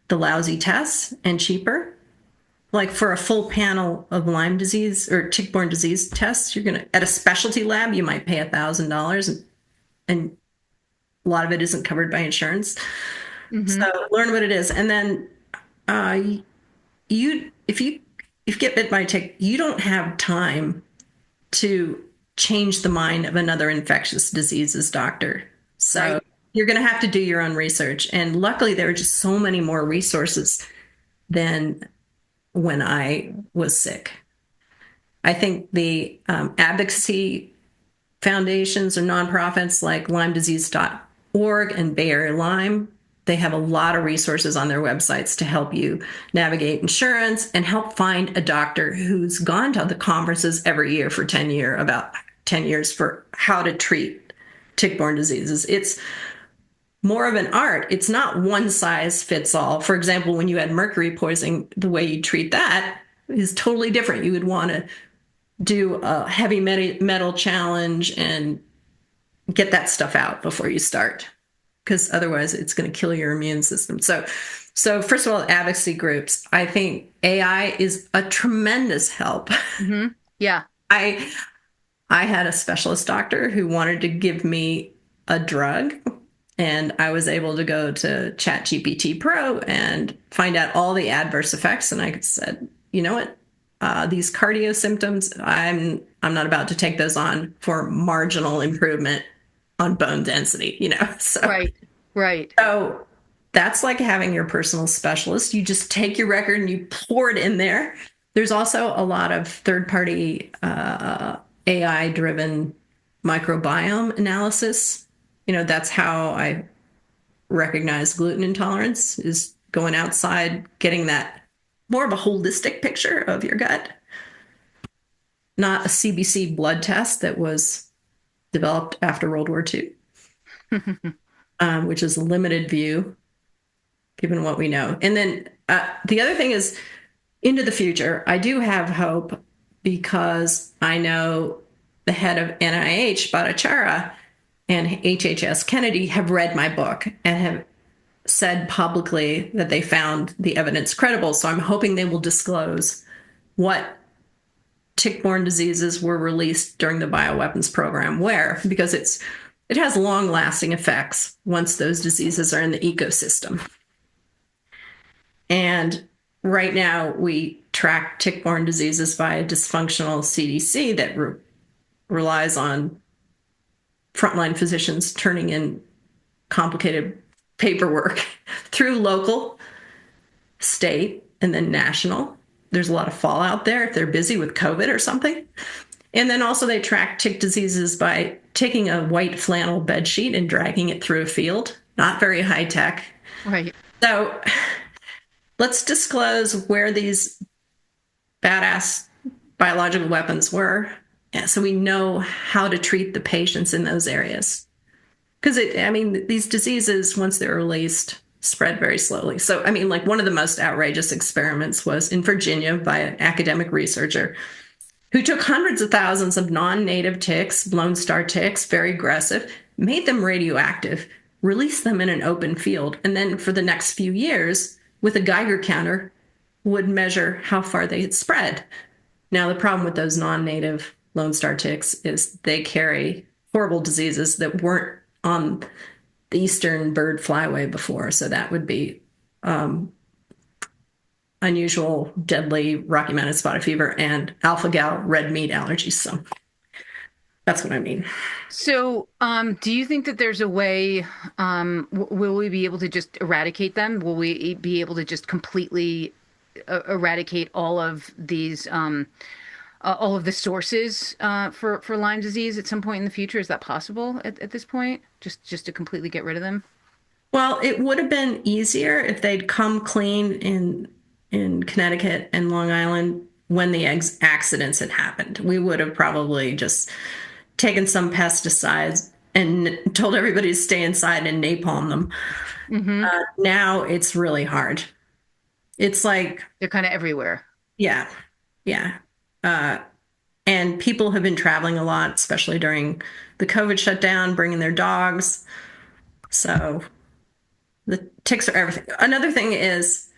Speaker 2: the lousy tests and cheaper. Like for a full panel of Lyme disease or tick-borne disease tests, you're gonna at a specialty lab, you might pay $1,000, and a lot of it isn't covered by insurance.
Speaker 1: Hmm.
Speaker 2: So learn what it is, and then uh, you if you get bit by a tick, you don't have time to change the mind of another infectious diseases doctor. So
Speaker 1: Right.
Speaker 2: you're going to have to do your own research, and luckily there are just so many more resources than when I was sick. I think the advocacy foundations or nonprofits like LymeDisease.org and Bay Area Lyme, they have a lot of resources on their websites to help you navigate insurance and help find a doctor who's gone to the conferences every year for about 10 years for how to treat tick-borne diseases. It's more of an art. It's not one size fits all. For example, when you had mercury poisoning, the way you treat that is totally different. You would want to do a heavy metal challenge and get that stuff out before you start, because otherwise it's going to kill your immune system. So first of all, advocacy groups. I think AI is a tremendous help.
Speaker 1: Hmm. Yeah.
Speaker 2: I I had a specialist doctor who wanted to give me a drug, and I was able to go to ChatGPT Pro and find out all the adverse effects. And I said, you know what? These cardio symptoms, I'm not about to take those on for marginal improvement on bone density, So,
Speaker 1: Right. Right.
Speaker 2: so that's like having your personal specialist. You just take your record and you pour it in there. There's also a lot of third party AI driven microbiome analysis. That's how I recognize gluten intolerance, is going outside, getting that more of a holistic picture of your gut, not a CBC blood test that was developed after World War II, which is a limited view given what we know. And then the other thing is, into the future, I do have hope because I know the head of NIH, Bhattacharya, and HHS Kennedy have read my book and have said publicly that they found the evidence credible. So I'm hoping they will disclose what tick-borne diseases were released during the bioweapons program, where, because it has long-lasting effects once those diseases are in the ecosystem. And right now, we track tick-borne diseases by a dysfunctional CDC that relies on frontline physicians turning in complicated paperwork through local, state, and then national. There's a lot of fallout there if they're busy with COVID or something. And then also they track tick diseases by taking a white flannel bed sheet and dragging it through a field. Not very high tech.
Speaker 1: Right.
Speaker 2: So let's disclose where these badass biological weapons were, so we know how to treat the patients in those areas. Because, these diseases, once they're released, spread very slowly. So, like one of the most outrageous experiments was in Virginia by an academic researcher who took hundreds of thousands of non-native ticks, Lone Star ticks, very aggressive, made them radioactive, released them in an open field, and then for the next few years, with a Geiger counter, would measure how far they had spread. Now, the problem with those non-native Lone Star ticks is they carry horrible diseases that weren't on the eastern bird flyway before. So that would be unusual, deadly Rocky Mountain spotted fever and alpha-gal red meat allergies. So that's what I mean.
Speaker 1: So, do you think that there's a way, will we be able to just eradicate them? Will we be able to just completely eradicate all of these, all of the sources for Lyme disease at some point in the future? Is that possible at this point? Just to completely get rid of them?
Speaker 2: Well, it would have been easier if they'd come clean in Connecticut and Long Island when the accidents had happened. We would have probably just taken some pesticides and told everybody to stay inside and napalm them.
Speaker 1: Mm-hmm.
Speaker 2: Now it's really hard. It's like
Speaker 1: They're kind of everywhere.
Speaker 2: Yeah, yeah. And people have been traveling a lot, especially during the COVID shutdown, bringing their dogs. So the ticks are everything. Another thing is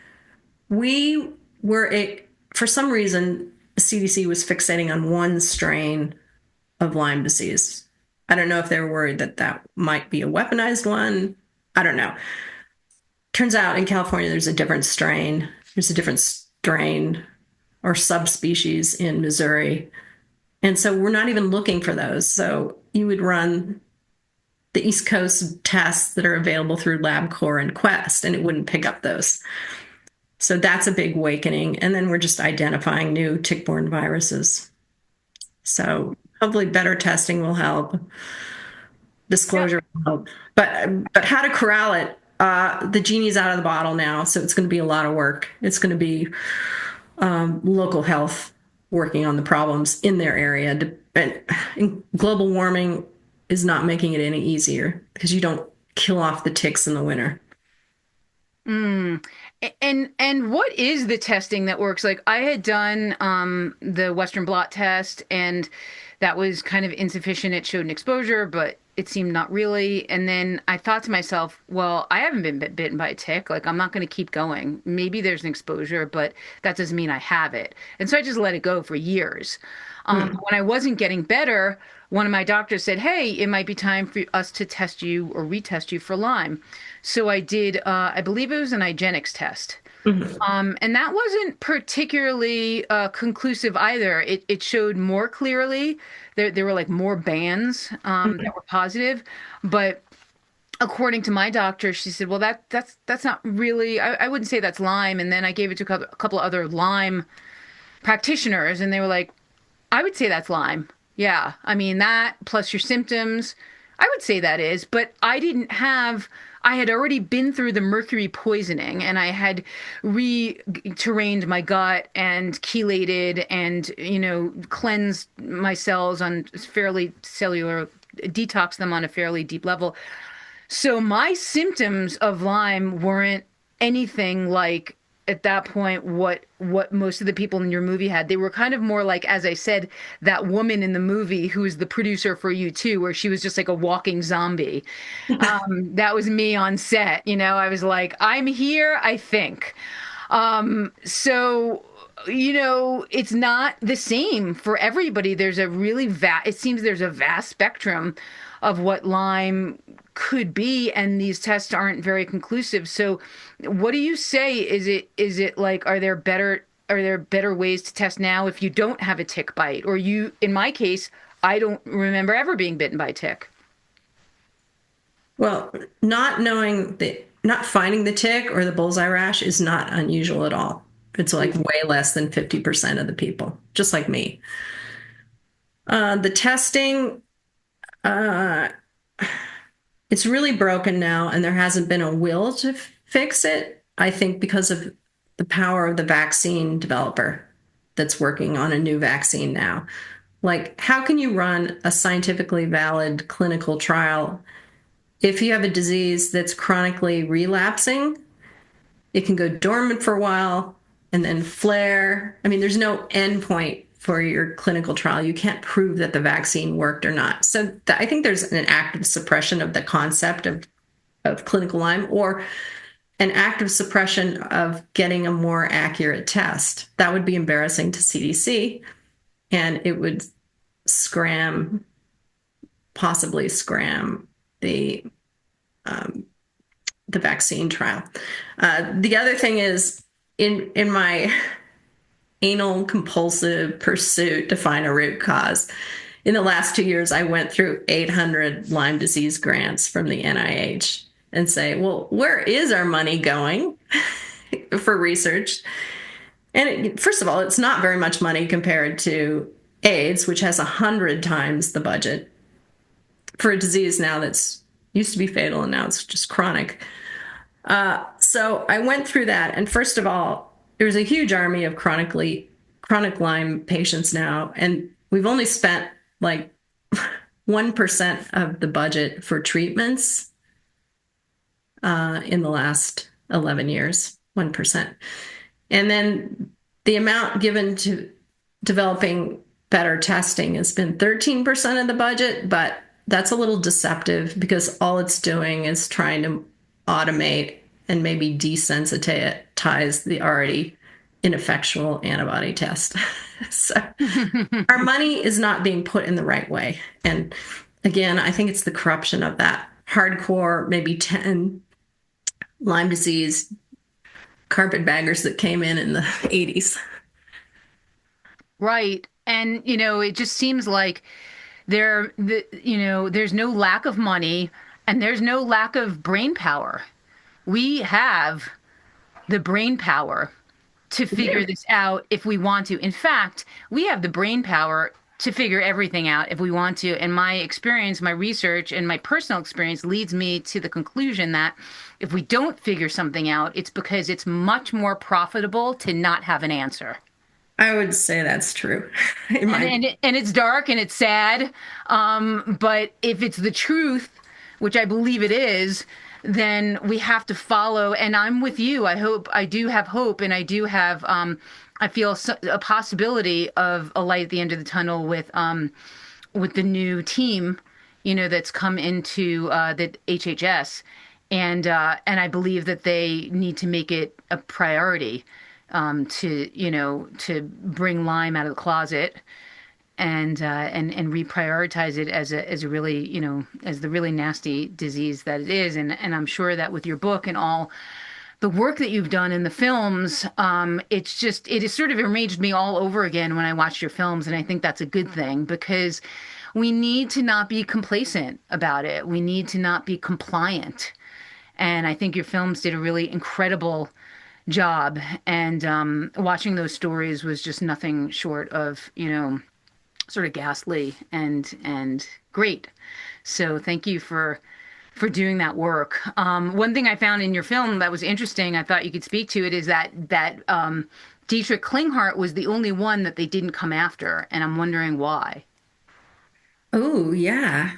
Speaker 2: for some reason, the CDC was fixating on one strain of Lyme disease. I don't know if they were worried that that might be a weaponized one. I don't know. Turns out in California, there's a different strain. There's a different strain or subspecies in Missouri. And so we're not even looking for those. So you would run the East Coast tests that are available through LabCorp and Quest, and it wouldn't pick up those. So that's a big awakening. And then we're just identifying new tick-borne viruses. So hopefully better testing will help. Disclosure will help. But how to corral it, the genie's out of the bottle now, so it's going to be a lot of work. It's going to be local health working on the problems in their area. And global warming is not making it any easier because you don't kill off the ticks in the winter.
Speaker 1: Mm. And what is the testing that works? Like I had done the Western blot test, and that was kind of insufficient. It showed an exposure, but it seemed not really. And then I thought to myself, well, I haven't been bitten by a tick. Like I'm not going to keep going. Maybe there's an exposure, but that doesn't mean I have it. And so I just let it go for years. When I wasn't getting better, one of my doctors said, hey, it might be time for us to test you or retest you for Lyme. So I did, I believe it was an IGeneX test.
Speaker 2: Mm-hmm.
Speaker 1: And that wasn't particularly conclusive either. It showed more clearly. There were like more bands that were positive. But according to my doctor, she said, well, that's not really, I wouldn't say that's Lyme. And then I gave it to a couple of other Lyme practitioners, and they were like, I would say that's Lyme. Yeah. I mean, that plus your symptoms, I would say that is, but I had already been through the mercury poisoning and I had re-terrained my gut and chelated and, cleansed my cells on fairly cellular, detox them on a fairly deep level. So my symptoms of Lyme weren't anything like at that point what most of the people in your movie had. They were kind of more like, as I said, that woman in the movie who was the producer for you too, where she was just like a walking zombie. That was me on set. I was like, I'm here, I think. So it's not the same for everybody. There's a really it seems there's a vast spectrum of what Lyme could be, and these tests aren't very conclusive. So what do you say? Is it like, are there better ways to test now if you don't have a tick bite? Or in my case, I don't remember ever being bitten by a tick.
Speaker 2: Well, not finding the tick or the bullseye rash is not unusual at all. It's like way less than 50% of the people, just like me. The testing, uh, it's really broken now, and there hasn't been a will to fix it. I think because of the power of the vaccine developer that's working on a new vaccine now. Like, how can you run a scientifically valid clinical trial if you have a disease that's chronically relapsing? It can go dormant for a while and then flare. I mean, there's no endpoint for your clinical trial. You can't prove that the vaccine worked or not. So I think there's an active suppression of the concept of clinical Lyme, or an active suppression of getting a more accurate test. That would be embarrassing to CDC, and it would possibly scram the um, the vaccine trial. The other thing is, in my anal compulsive pursuit to find a root cause, in the last 2 years, I went through 800 Lyme disease grants from the NIH and say, well, where is our money going for research? And first of all, it's not very much money compared to AIDS, which has 100 times the budget for a disease now that's used to be fatal and now it's just chronic. So I went through that, and first of all, there's a huge army of chronic Lyme patients now, and we've only spent like 1% of the budget for treatments in the last 11 years. 1%. And then the amount given to developing better testing has been 13% of the budget, but that's a little deceptive because all it's doing is trying to automate and maybe desensitize the already ineffectual antibody test. So our money is not being put in the right way. And again, I think it's the corruption of that hardcore, maybe 10 Lyme disease carpetbaggers that came in the 80s.
Speaker 1: Right. And, it just seems like there's no lack of money and there's no lack of brain power. We have the brain power to figure this out if we want to. In fact, we have the brain power to figure everything out if we want to. And my experience, my research, and my personal experience leads me to the conclusion that if we don't figure something out, it's because it's much more profitable to not have an answer.
Speaker 2: I would say that's true.
Speaker 1: And it's dark and it's sad. But if it's the truth, which I believe it is, then we have to follow. And I'm with you. I do have hope, and I do have, I feel a possibility of a light at the end of the tunnel with the new team, that's come into the HHS. And I believe that they need to make it a priority to bring Lyme out of the closet and reprioritize it as a really, as the really nasty disease that it is. And I'm sure that with your book and all the work that you've done in the films, it has sort of enraged me all over again when I watched your films. And I think that's a good thing because we need to not be complacent about it. We need to not be compliant. And I think your films did a really incredible job. And watching those stories was just nothing short of, sort of ghastly and great. So thank you for doing that work. One thing I found in your film that was interesting, I thought you could speak to it, is that Dietrich Klinghardt was the only one that they didn't come after, and I'm wondering why.
Speaker 2: Oh, yeah,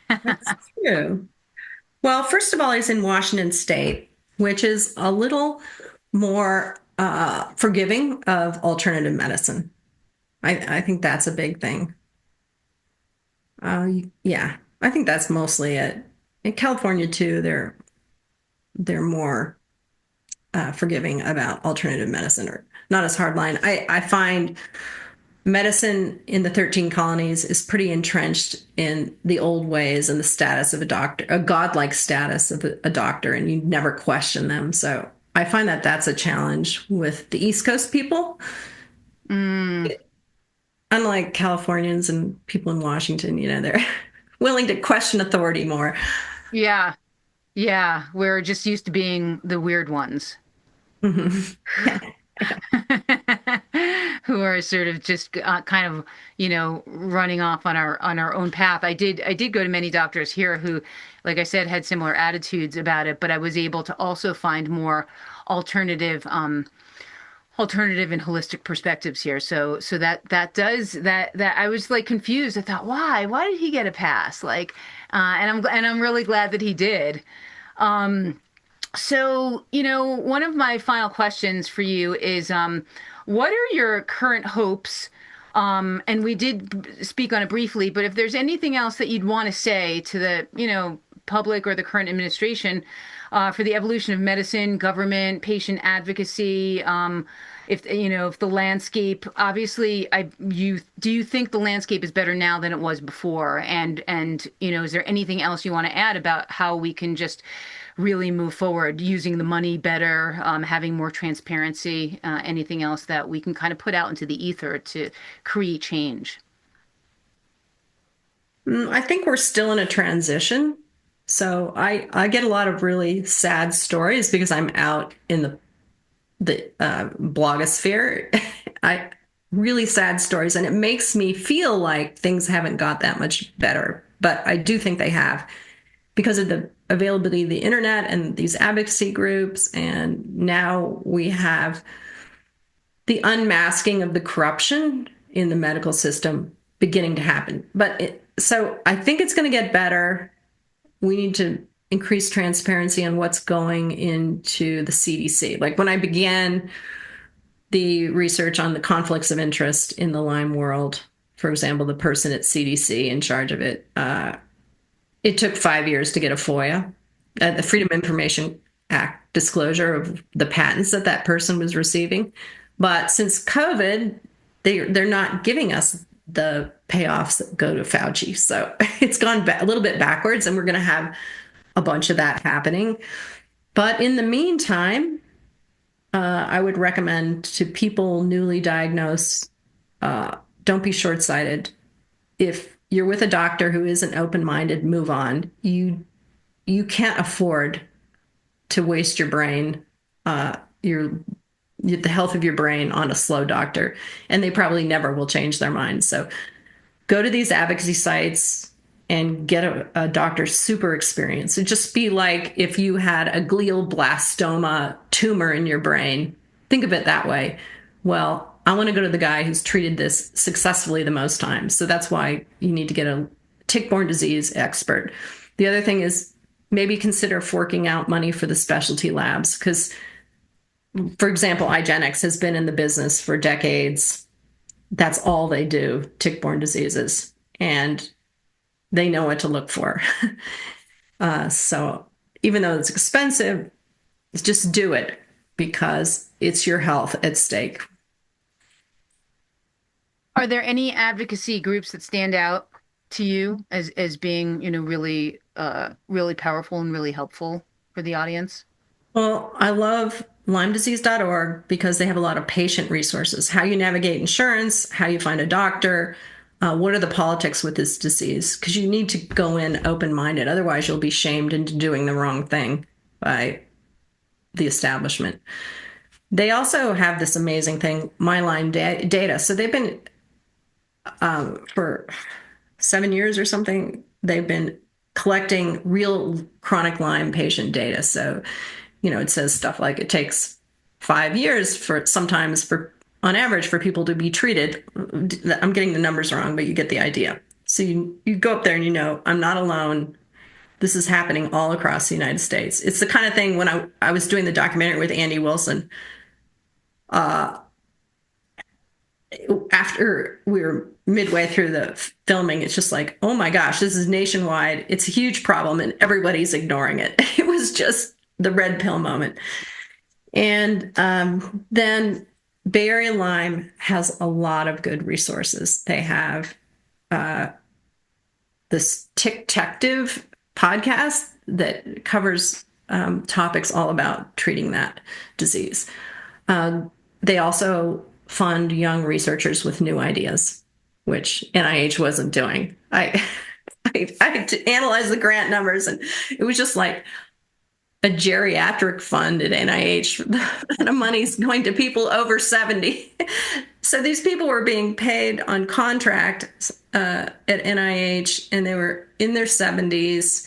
Speaker 2: that's true. Well, first of all, he's in Washington State, which is a little more forgiving of alternative medicine. I think that's a big thing. Yeah, I think that's mostly it. In California too, they're more forgiving about alternative medicine, or not as hardline. I find medicine in the 13 colonies is pretty entrenched in the old ways and the status of a doctor, a godlike status of a doctor, and you never question them. So I find that that's a challenge with the East Coast people.
Speaker 1: Mm,
Speaker 2: Unlike Californians and people in Washington, they're willing to question authority more.
Speaker 1: yeah, yeah, we're just used to being the weird ones.
Speaker 2: Mhm. Yeah.
Speaker 1: Who are sort of just kind of running off on our own path. I did go to many doctors here who, like I said, had similar attitudes about it, but I was able to also find more alternative alternative and holistic perspectives here. So that does that I was like confused. I thought, why did he get a pass, like, and I'm really glad that he did. So, one of my final questions for you is, what are your current hopes? And we did speak on it briefly, but if there's anything else that you'd want to say to the, public or the current administration, for the evolution of medicine, government, patient advocacy, if the landscape, obviously, do you think the landscape is better now than it was before? And is there anything else you want to add about how we can just really move forward using the money better, having more transparency, anything else that we can kind of put out into the ether to create change?
Speaker 2: I think we're still in a transition. So I get a lot of really sad stories because I'm out in the blogosphere. I really sad stories, and it makes me feel like things haven't got that much better. But I do think they have, because of the availability of the internet and these advocacy groups, and now we have the unmasking of the corruption in the medical system beginning to happen. So I think it's going to get better. We need to increase transparency on what's going into the CDC. Like when I began the research on the conflicts of interest in the Lyme world, for example, the person at CDC in charge of it, it took 5 years to get a FOIA, the Freedom of Information Act disclosure of the patents that person was receiving. But since COVID, they're not giving us the payoffs that go to Fauci. So it's gone a little bit backwards, and we're going to have a bunch of that happening. But in the meantime, I would recommend to people newly diagnosed, don't be short-sighted. If you're with a doctor who isn't open-minded, move on. You can't afford to waste your brain, the health of your brain on a slow doctor, and they probably never will change their mind. So go to these advocacy sites and get a doctor super experience. It'd just be like if you had a glioblastoma tumor in your brain. Think of it that way. Well, I want to go to the guy who's treated this successfully the most times. So that's why you need to get a tick-borne disease expert. The other thing is maybe consider forking out money for the specialty labs, because, for example, IGeneX has been in the business for decades. That's all they do, tick-borne diseases. And they know what to look for. So even though it's expensive, just do it because it's your health at stake.
Speaker 1: Are there any advocacy groups that stand out to you as being, really really powerful and really helpful for the audience?
Speaker 2: Well, I love LymeDisease.org because they have a lot of patient resources. How you navigate insurance, how you find a doctor, what are the politics with this disease? Because you need to go in open-minded. Otherwise, you'll be shamed into doing the wrong thing by the establishment. They also have this amazing thing, My Lyme data. So they've been for 7 years or something, they've been collecting real chronic Lyme patient data. So, it says stuff like it takes 5 years for sometimes for on average for people to be treated. I'm getting the numbers wrong, but you get the idea. So you go up there and I'm not alone. This is happening all across the United States. It's the kind of thing when I was doing the documentary with Andy Wilson, uh, after we were midway through the filming, it's just like, oh my gosh, this is nationwide. It's a huge problem and everybody's ignoring it. It was just the red pill moment. And then Bay Area Lyme has a lot of good resources. They have this Tick-tective podcast that covers topics all about treating that disease. They also fund young researchers with new ideas, which NIH wasn't doing. I had to analyze the grant numbers, and it was just like a geriatric fund at NIH. The money's going to people over 70. So these people were being paid on contract at NIH, and they were in their 70s.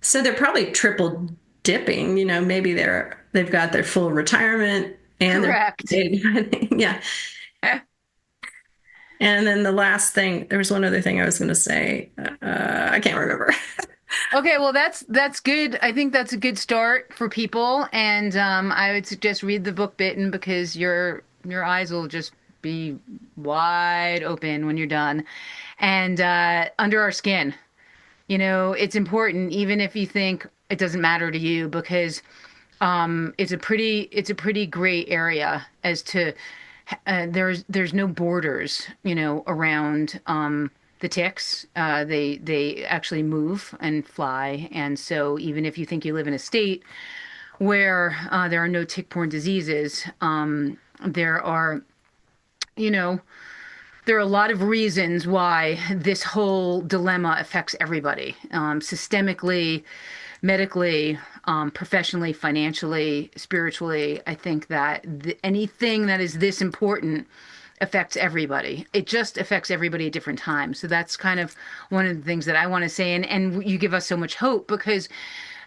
Speaker 2: So they're probably triple dipping. Maybe they've got their full retirement and
Speaker 1: Correct.
Speaker 2: yeah. And then the last thing, there was one other thing I was going to say. I can't remember.
Speaker 1: Okay, well that's good. I think that's a good start for people, and I would suggest read the book Bitten because your eyes will just be wide open when you're done. And under our skin, it's important, even if you think it doesn't matter to you, because it's a pretty gray area as to there's no borders, around the ticks. They actually move and fly, and so even if you think you live in a state where there are no tick-borne diseases, there are, you know, there are a lot of reasons why this whole dilemma affects everybody, systemically, medically, professionally, financially, spiritually. I think that anything that is this important affects everybody. It just affects everybody at different times. So that's kind of one of the things that I want to say. And you give us so much hope because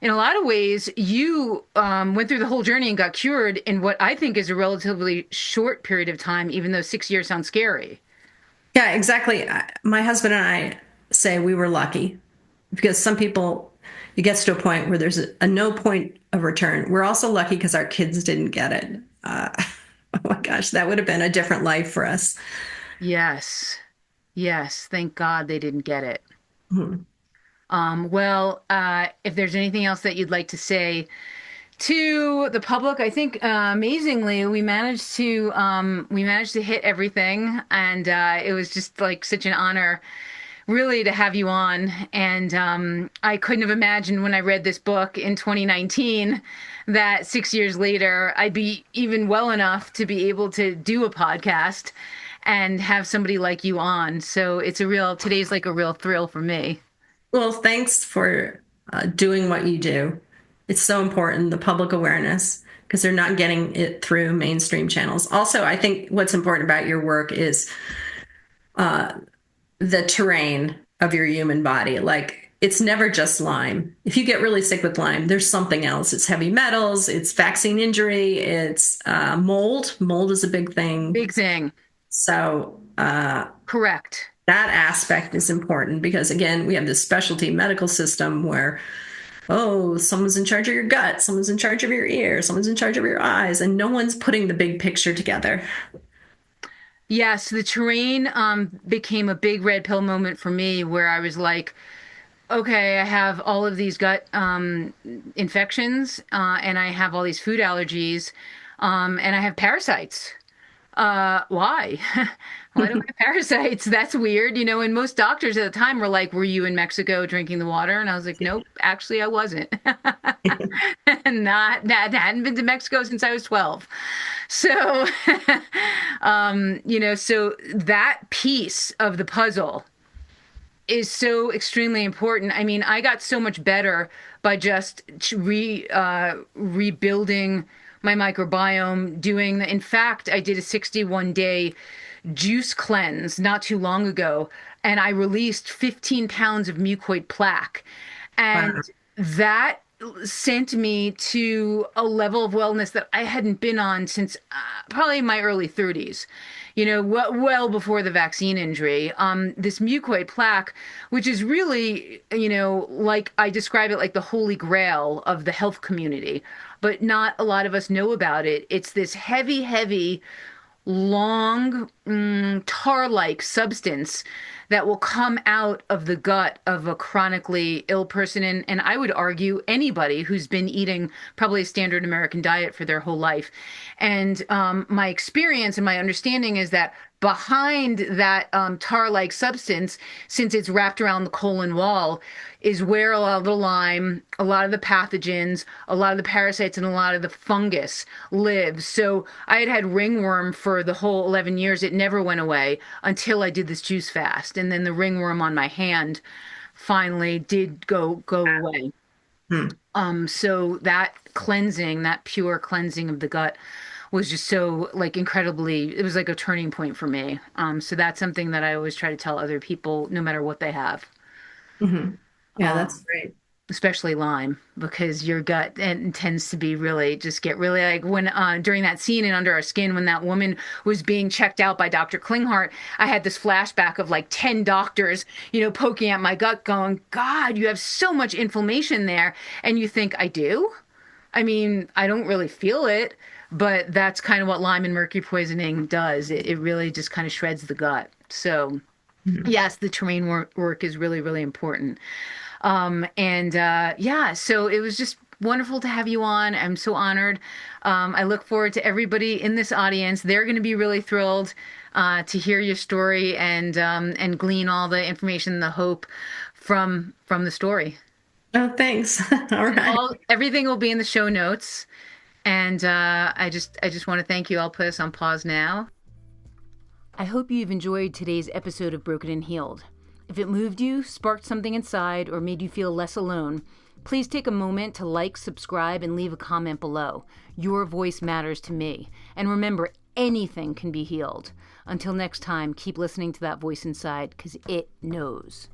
Speaker 1: in a lot of ways, you went through the whole journey and got cured in what I think is a relatively short period of time, even though 6 years sounds scary.
Speaker 2: Yeah, exactly. My husband and I say we were lucky because some people, it gets to a point where there's a no point of return. We're also lucky because our kids didn't get it. Oh my gosh, that would have been a different life for us.
Speaker 1: Yes. Yes. Thank God they didn't get it.
Speaker 2: Hmm.
Speaker 1: Well, if there's anything else that you'd like to say to the public, I think amazingly we managed to hit everything, and it was just like such an honor, really, to have you on. And I couldn't have imagined when I read this book in 2019 that 6 years later I'd be even well enough to be able to do a podcast and have somebody like you on. So today's like a real thrill for me.
Speaker 2: Well, thanks for doing what you do. It's so important, the public awareness, because they're not getting it through mainstream channels. Also, I think what's important about your work is the terrain of your human body. Like, it's never just Lyme. If you get really sick with Lyme, there's something else. It's heavy metals, it's vaccine injury, it's mold. Mold is a big thing.
Speaker 1: Big thing.
Speaker 2: So,
Speaker 1: Correct.
Speaker 2: that aspect is important because, again, we have this specialty medical system where, oh, someone's in charge of your gut, someone's in charge of your ear, someone's in charge of your eyes, and no one's putting the big picture together.
Speaker 1: Yes, the terrain became a big red pill moment for me where I was like, okay, I have all of these gut infections and I have all these food allergies and I have parasites. Why? Why do I have parasites? That's weird. And most doctors at the time were like, were you in Mexico drinking the water? And I was like, nope, actually I wasn't. Not that hadn't been to Mexico since I was 12. So, so that piece of the puzzle is so extremely important. I mean, I got so much better by just rebuilding my microbiome, in fact, I did a 61-day juice cleanse not too long ago, and I released 15 pounds of mucoid plaque. And
Speaker 2: Wow.
Speaker 1: that sent me to a level of wellness that I hadn't been on since probably my early 30s, well before the vaccine injury. This mucoid plaque, which is really, like I describe it like the holy grail of the health community, but not a lot of us know about it. It's this heavy, heavy, long tar-like substance that will come out of the gut of a chronically ill person, and I would argue anybody who's been eating probably a standard American diet for their whole life. And my experience and my understanding is that behind that tar-like substance, since it's wrapped around the colon wall, is where a lot of the Lyme, a lot of the pathogens, a lot of the parasites, and a lot of the fungus live. So I had ringworm for the whole 11 years. It never went away until I did this juice fast. And then the ringworm on my hand finally did go away.
Speaker 2: Hmm.
Speaker 1: So that cleansing, that pure cleansing of the gut was just so like incredibly, it was like a turning point for me. So that's something that I always try to tell other people, no matter what they have.
Speaker 2: Hmm. Yeah, that's
Speaker 1: Um,
Speaker 2: great.
Speaker 1: Especially Lyme, because your gut and tends to be really just get really like when during that scene in Under Our Skin, when that woman was being checked out by Dr. Klinghardt, I had this flashback of like 10 doctors, poking at my gut, going, God, you have so much inflammation there. And you think, I do? I mean, I don't really feel it, but that's kind of what Lyme and mercury poisoning does. It really just kind of shreds the gut. So,
Speaker 2: Mhm.
Speaker 1: yes, the terrain work is really, really important. And yeah, so it was just wonderful to have you on. I'm so honored. I look forward to everybody in this audience. They're going to be really thrilled to hear your story and glean all the information, the hope from the story.
Speaker 2: Oh, thanks. All
Speaker 1: And
Speaker 2: right.
Speaker 1: everything will be in the show notes. And I just want to thank you. I'll put us on pause now. I hope you've enjoyed today's episode of Broken and Healed. If it moved you, sparked something inside, or made you feel less alone, please take a moment to like, subscribe, and leave a comment below. Your voice matters to me. And remember, anything can be healed. Until next time, keep listening to that voice inside, because it knows.